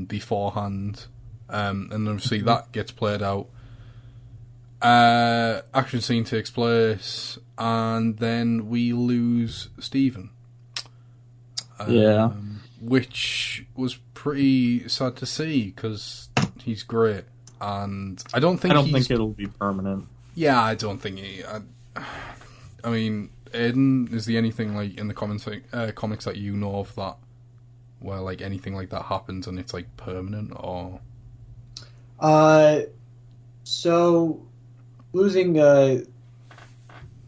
beforehand. And obviously that gets played out. Action scene takes place, and then we lose Steven. Which was pretty sad to see, because he's great, and I don't think it'll be permanent. Yeah, I don't think I mean, Aiden, is there anything, like, in the comics that you know of that where, like, anything like that happens and it's, like, permanent, or? So losing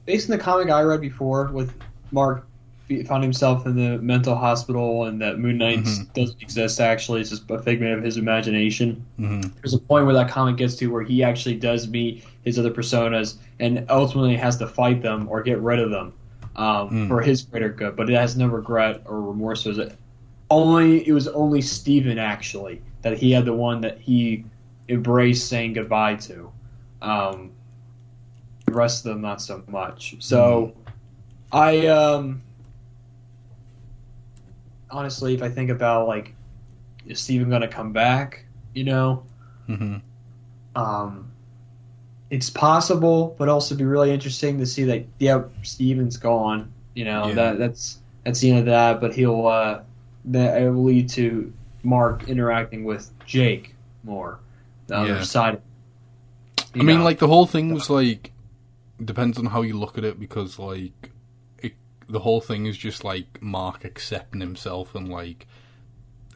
based on the comic I read before, with Mark found himself in the mental hospital and that Moon Knight doesn't exist, actually, it's just a figment of his imagination. There's a point where that comic gets to where he actually does meet his other personas and ultimately has to fight them or get rid of them for his greater good, but it has no regret or remorse. It was only Steven, actually, that he had, the one that he embraced saying goodbye to. The rest of them, not so much. So, I honestly, if I think about, like, is Steven going to come back? You know, it's possible, but also be really interesting to see that. Yeah, Steven's gone. You know, that's the end of that. But he'll that will lead to Mark interacting with Jake more. The other side. I mean, like, the whole thing was, like, depends on how you look at it, because, like, the whole thing is just, like, Mark accepting himself and, like,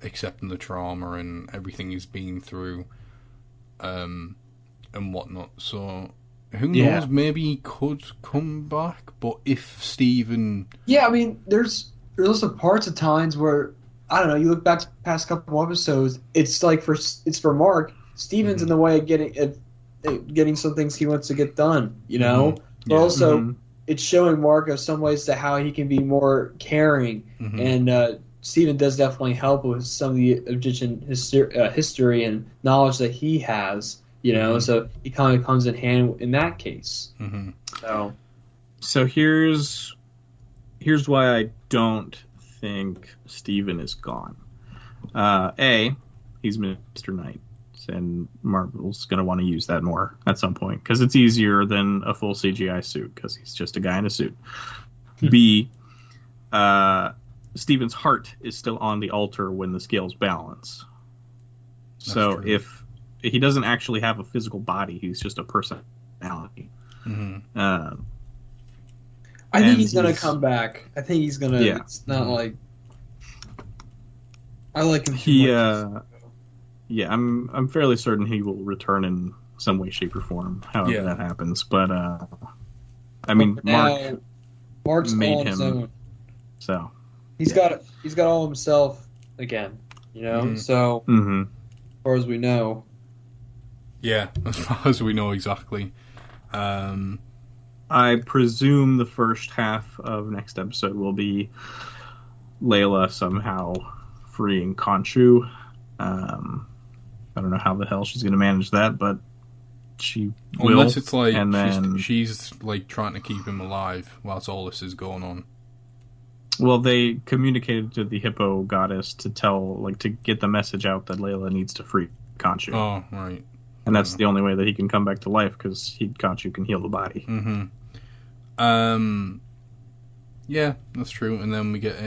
accepting the trauma and everything he's been through, and whatnot. So, who knows? Maybe he could come back, but if Steven... Yeah, I mean, there's also parts of times where, I don't know, you look back to the past couple episodes, it's like it's for Mark, Steven's in the way of getting some things he wants to get done, you know? But also, it's showing Mark of some ways to how he can be more caring, and Steven does definitely help with some of the Egyptian history and knowledge that he has, you know, so he kind of comes in hand in that case. So here's why I don't think Steven is gone. A, he's Mr. Knight, and Marvel's going to want to use that more at some point, because it's easier than a full CGI suit, because he's just a guy in a suit. B, Steven's heart is still on the altar when the scales balance. So if he doesn't actually have a physical body, he's just a personality. I think he's going to come back. I think he's going to... Yeah. It's not like... I like him too much. I'm fairly certain he will return in some way, shape, or form. However that happens, but I mean, Mark's made on his him. own. So he's got all himself again. So as far as we know. Yeah, as far as we know exactly. I presume the first half of next episode will be Layla somehow freeing Khonshu. I don't know how the hell she's going to manage that, but she will. Unless it's like and then, she's like trying to keep him alive whilst all this is going on. Well, they communicated to the Hippo goddess to get the message out that Layla needs to free Khonshu. Oh, right. And that's the only way that he can come back to life, because Khonshu can heal the body. Mm-hmm. Yeah, that's true. And then we get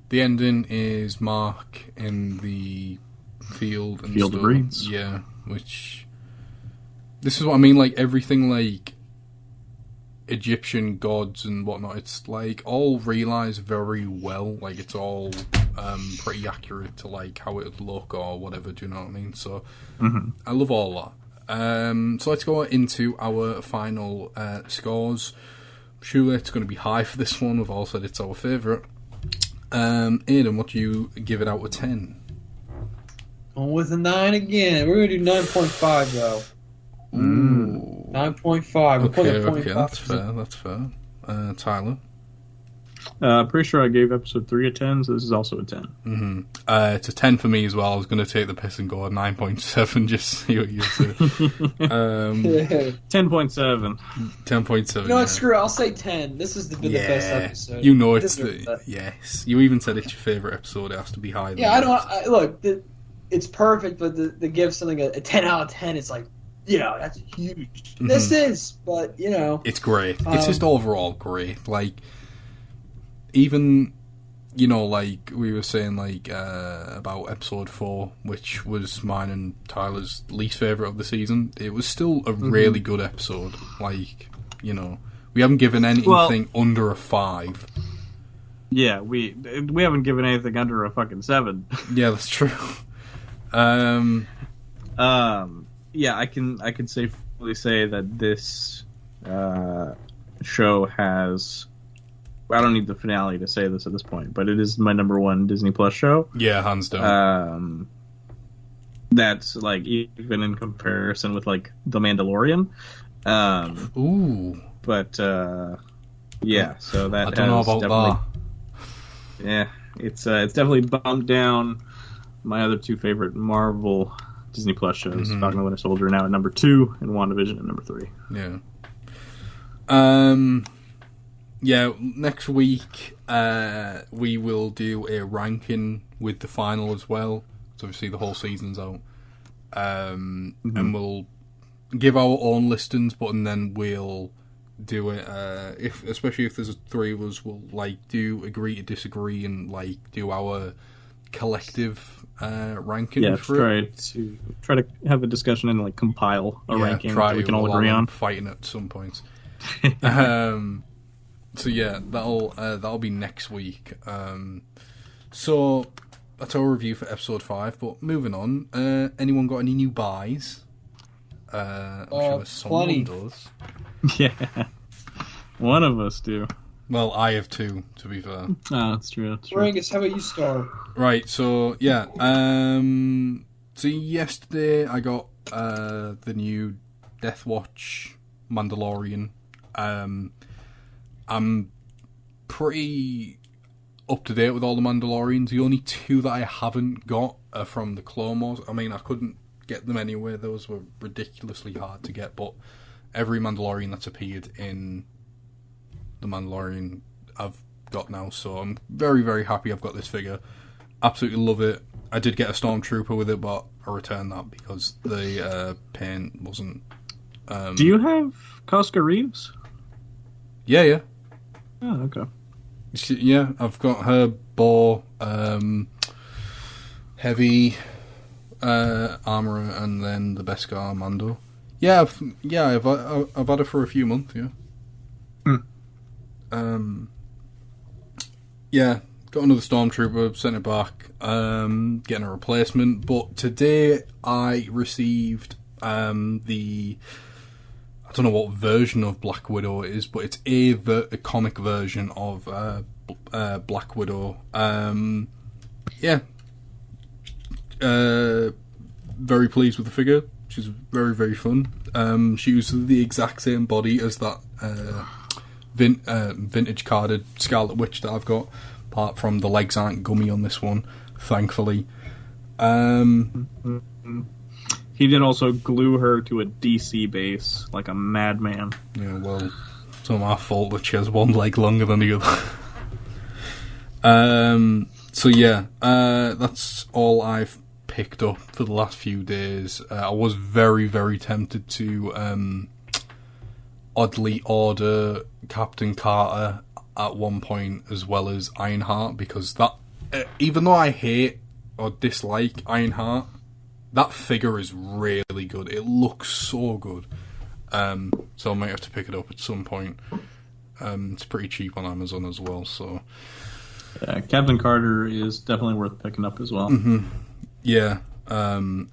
the ending is Mark in the field and Field stuff. of Reeds. Yeah, which this is what I mean. Like everything, like Egyptian gods and whatnot. It's like all realized very well. Like it's all pretty accurate to like how it would look or whatever. Do you know what I mean? So I love all that. So let's go into our final scores. Surely it's going to be high for this one. We've all said it's our favourite. Aidan, what do you give it out of 10? On with a 9 again. We're going to do 9.5 though. Ooh. 9.5. Okay, that's fair. Tyler? Pretty sure I gave episode 3 a 10, so this is also a 10. It's a 10 for me as well. I was going to take the piss and go at 9.7 just to see what you say. 10.7. 10.7. You know what, screw it, I'll say 10. This has been the best episode. You know it's yes. You even said it's your favourite episode. It has to be higher than look, it's perfect, but to give something a 10 out of 10, it's like, that's huge. This is, but, It's great. It's just overall great. Like, even, like we were saying, like, about episode 4, which was mine and Tyler's least favourite of the season, it was still a really good episode. Like, we haven't given anything under a 5. Yeah, we haven't given anything under a fucking 7. Yeah, that's true. Yeah, I can safely say that this show has. I don't need the finale to say this at this point, but it is my number 1 Disney Plus show. Yeah, hands down. That's like even in comparison with like The Mandalorian. Ooh, but yeah, so that I don't know about that. Yeah, it's definitely bumped down my other 2 favorite Marvel Disney Plus shows, Falcon and the Winter Soldier now at number 2, and WandaVision at number 3. Yeah. Yeah, next week we will do a ranking with the final as well. So obviously the whole season's out. And we'll give our own listings, but and then we'll do it, especially if there's 3 of us, we'll like do agree to disagree and like do our collective ranking. Yeah, try to have a discussion and like compile a ranking that we can all agree on. Fighting at some points. So yeah, that'll be next week. So that's our review for episode 5. But moving on, anyone got any new buys? I'm sure someone does. Yeah, one of us do. Well, I have 2, to be fair. Oh, that's true. Rangus, how about you start? Right, so, yeah. So yesterday I got the new Death Watch Mandalorian. I'm pretty up to date with all the Mandalorians. The only 2 that I haven't got are from the Clone Wars. I mean, I couldn't get them anywhere. Those were ridiculously hard to get, but every Mandalorian that's appeared in the Mandalorian I've got now, so I'm very, very happy I've got this figure. Absolutely love it. I did get a Stormtrooper with it, but I returned that because the paint wasn't... Do you have Cosca Reeves? Yeah. Oh, okay. Yeah, I've got her bow, heavy armor, and then the Beskar Mando. Yeah, I've had her for a few months. Yeah. Yeah, got another Stormtrooper, sent it back, getting a replacement. But today I received I don't know what version of Black Widow it is, but it's a comic version of Black Widow. Very pleased with the figure. She's very, very fun. She uses the exact same body as that vintage carded Scarlet Witch that I've got, apart from the legs aren't gummy on this one, thankfully. He did also glue her to a DC base like a madman. Yeah, well, it's not my fault that she has one leg longer than the other. So yeah, that's all I've picked up for the last few days. I was very, very tempted to oddly order Captain Carter at one point, as well as Ironheart, because that, even though I hate or dislike Ironheart, that figure is really good. It looks so good. So I might have to pick it up at some point. It's pretty cheap on Amazon as well, so... Captain Carter is definitely worth picking up as well. Mm-hmm. Yeah,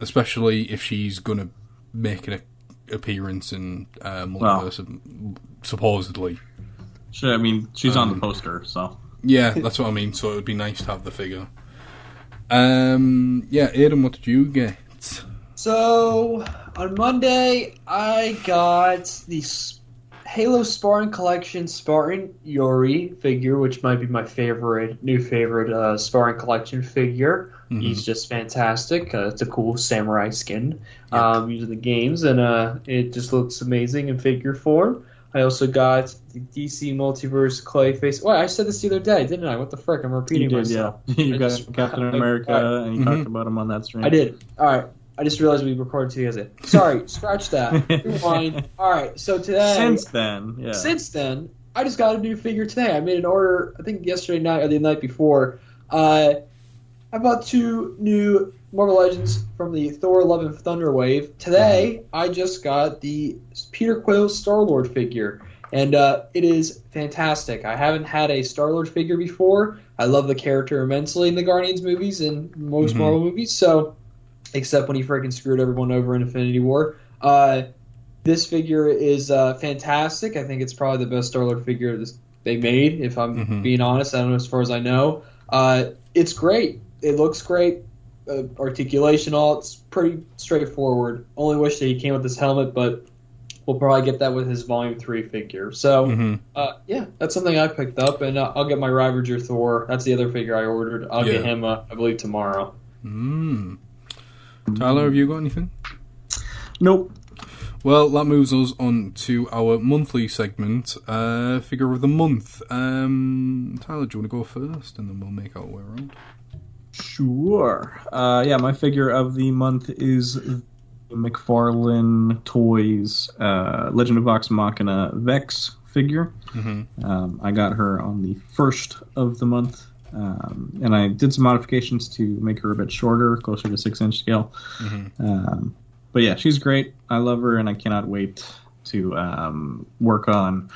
especially if she's going to make an appearance in Multiverse, supposedly. I mean, she's on the poster, so... Yeah, that's what I mean, so it would be nice to have the figure. Aidan, what did you get? So, on Monday, I got the Halo Spartan Collection Spartan Yuri figure, which might be my new favorite Spartan Collection figure. Mm-hmm. He's just fantastic. It's a cool samurai skin using the games, and it just looks amazing in figure form. I also got the DC Multiverse Clayface. Well, I said this the other day, didn't I? What the frick? I'm repeating myself. Yeah. You got Captain America, and you talked about him on that stream. I did. All right. I just realized we recorded together. Sorry, scratch that. Rewind. All right, so today... Since then, I just got a new figure today. I made an order, I think yesterday night or the night before. I bought 2 new Marvel Legends from the Thor Love and Thunder wave. Today, I just got the Peter Quill Star-Lord figure, and it is fantastic. I haven't had a Star-Lord figure before. I love the character immensely in the Guardians movies and most Marvel movies, so... except when he freaking screwed everyone over in Infinity War. This figure is fantastic. I think it's probably the best Star-Lord figure they made, if I'm being honest. I don't know, as far as I know. It's great. It looks great. Articulation, all, it's pretty straightforward. Only wish that he came with this helmet, but we'll probably get that with his Volume 3 figure. So, that's something I picked up, and I'll get my Ravager Thor. That's the other figure I ordered. I'll get him, I believe, tomorrow. Tyler, have you got anything? Nope. Well, that moves us on to our monthly segment, Figure of the Month. Tyler, do you want to go first, and then we'll make our way around? Sure. My Figure of the Month is McFarlane Toys Legend of Vox Machina Vex figure. I got her on the 1st of the month. And I did some modifications to make her a bit shorter, closer to 6-inch scale. But yeah, she's great. I love her, and I cannot wait to work on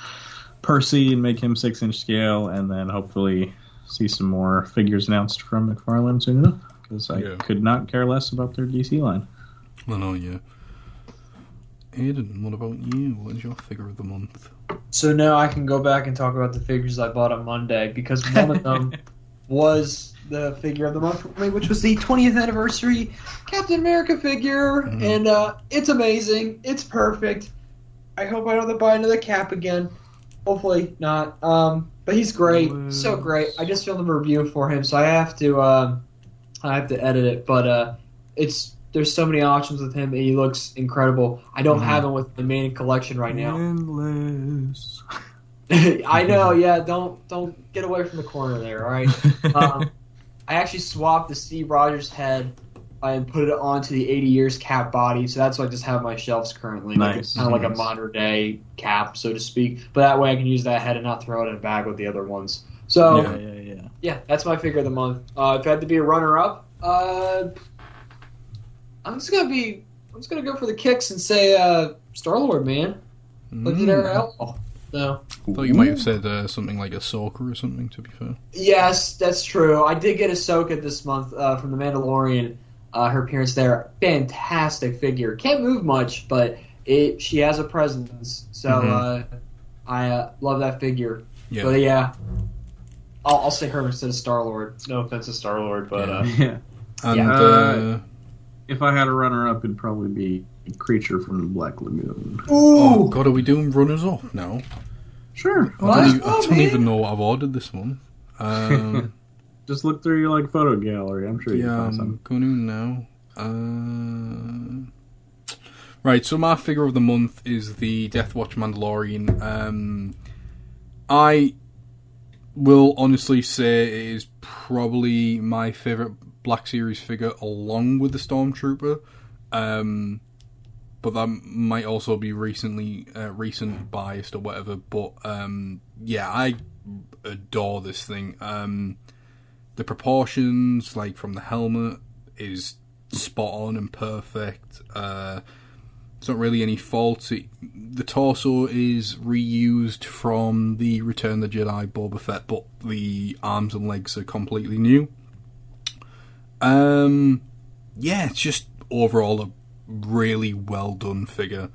Percy and make him 6-inch scale, and then hopefully see some more figures announced from McFarlane soon enough, because I could not care less about their DC line. I know, yeah. Aidan, what about you? What is your Figure of the Month? So now I can go back and talk about the figures I bought on Monday, because one of them... was the Figure of the Month for me, which was the 20th anniversary Captain America figure, and it's amazing. It's perfect. I hope I don't have to buy another Cap again. Hopefully not. But he's great, so great. I just filmed a review for him, so I have to edit it. But there's so many options with him, and he looks incredible. I don't have him with the main collection right now. Endless. I know, yeah. Don't get away from the corner there, all right? I actually swapped the Steve Rogers head and put it onto the 80 Years Cap body, so that's what I just have on my shelves currently. Nice. It's kind of like a modern day Cap, so to speak. But that way I can use that head and not throw it in a bag with the other ones. So, yeah, that's my Figure of the Month. If I had to be a runner-up, I'm just gonna go for the kicks and say Star-Lord, man. Look at there. So. I thought you might have said something like Ahsoka or something, to be fair. Yes, that's true. I did get Ahsoka this month from The Mandalorian. Her appearance there, fantastic figure. Can't move much, but she has a presence. So I love that figure. Yeah. But yeah, I'll say her instead of Star-Lord. No offense to Star-Lord, but And if I had a runner-up, it'd probably be a Creature from the Black Lagoon. Ooh. Oh God, are we doing runners-up now? Sure. I don't even know what I've ordered this month. Just look through your photo gallery. I'm sure you can find some. Going in now. Right, so my figure of the month is the Death Watch Mandalorian. I will honestly say it is probably my favourite Black Series figure, along with the Stormtrooper. But that might also be recent biased or whatever. But I adore this thing. The proportions, from the helmet, is spot on and perfect. It's not really any faults. The torso is reused from the Return of the Jedi Boba Fett, but the arms and legs are completely new. It's just overall a really well done figure.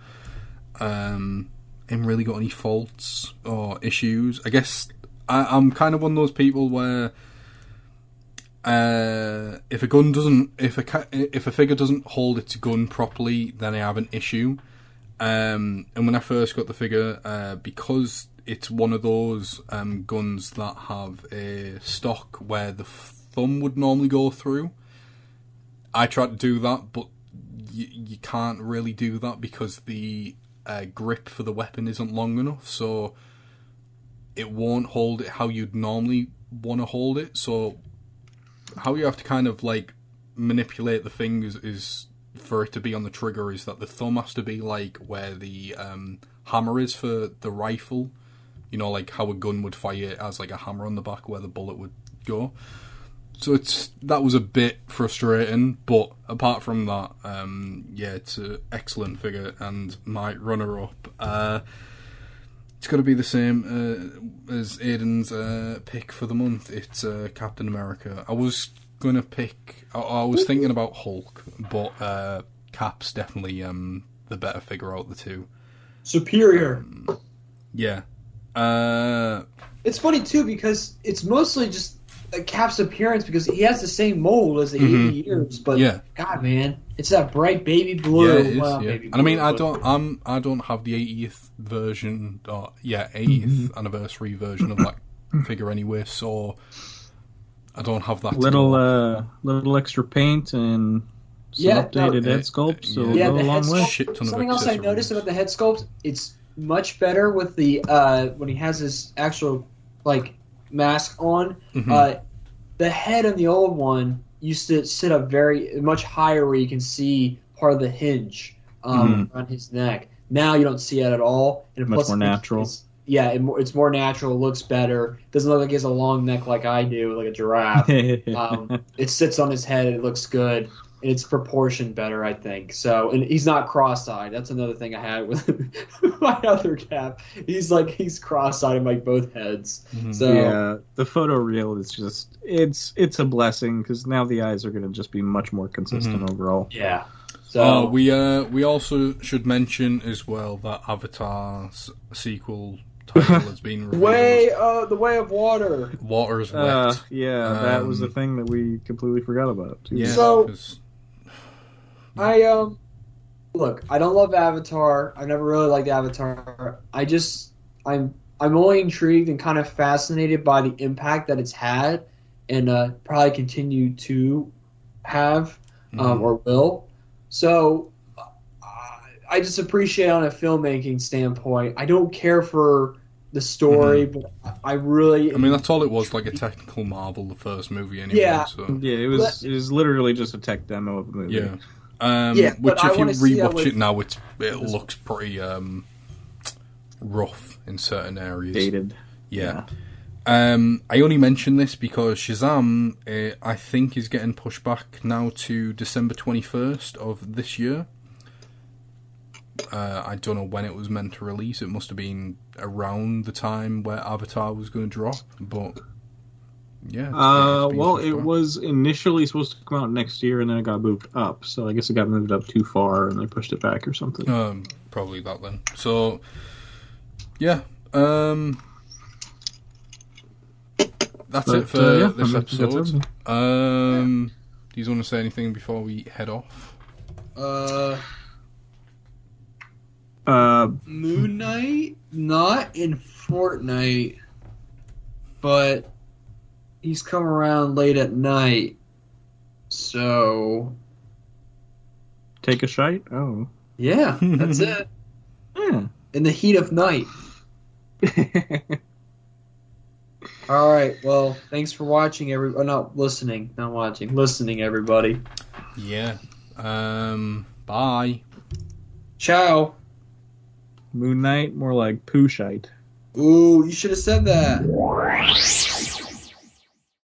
Ain't really got any faults or issues. I guess I'm kind of one of those people where if a figure doesn't hold its gun properly, then I have an issue. And when I first got the figure, because it's one of those guns that have a stock where the thumb would normally go through, I tried to do that, but you can't really do that because the grip for the weapon isn't long enough, so it won't hold it how you'd normally want to hold it. So how you have to kind of manipulate the fingers is for it to be on the trigger is that the thumb has to be where the hammer is for the rifle. You know, how a gun would fire it as a hammer on the back where the bullet would go. So that was a bit frustrating, but apart from that, it's an excellent figure, and my runner-up, it's got to be the same as Aiden's pick for the month. It's Captain America. I was going to pick... I was thinking about Hulk, but Cap's definitely the better figure out of the two. Superior. Yeah. It's funny, too, because it's mostly just Cap's appearance, because he has the same mold as the 80 years, but God, man, it's that bright baby blue. Yeah, it is, Baby blue, and I mean, I don't have the 80th version, 80th anniversary version of that figure anyway, so I don't have that. Little extra paint and some updated head sculpt, so the go a long way. Something else I noticed about the head sculpt, it's much better with the when he has his actual mask on. The head on the old one used to sit up much higher where you can see part of the hinge on his neck. Now you don't see it at all. And much more natural. It's more natural. It looks better. Doesn't look like he has a long neck like I do, like a giraffe. It sits on his head and it looks good. And it's proportioned better, I think. So, and he's not cross-eyed. That's another thing I had with my other Cap. He's cross-eyed in both heads. So the photo reel is just it's a blessing because now the eyes are going to just be much more consistent overall. Yeah. So we also should mention as well that Avatar's sequel title has been revealed. The Way of Water. Water's Wet. That was the thing that we completely forgot about too. Yeah. So I look, I don't love Avatar. I've never really liked Avatar. I'm only intrigued and kind of fascinated by the impact that it's had and probably continue to have or will. So I just appreciate on a filmmaking standpoint. I don't care for the story, but I really... I mean, that's all it was, a technical marvel, the first movie anyway. Yeah, so. Yeah, it was literally just a tech demo of the movie. Yeah. Which if you rewatch it now, it looks pretty rough in certain areas. Dated. Yeah. I only mention this because Shazam, I think, is getting pushed back now to December 21st of this year. I don't know when it was meant to release. It must have been around the time where Avatar was going to drop, but yeah. Well, it was initially supposed to come out next year, and then it got moved up. So I guess it got moved up too far, and they pushed it back or something. Probably that then. So, yeah. That's it for this episode. Do you want to say anything before we head off? Moon Knight, not in Fortnite, but he's come around late at night, so... Take a shite? Oh. Yeah, that's it. Yeah. In the heat of night. Alright, well, thanks for watching, listening, everybody. Yeah. Bye. Ciao. Moon Knight, more like poo shite. Ooh, you should have said that.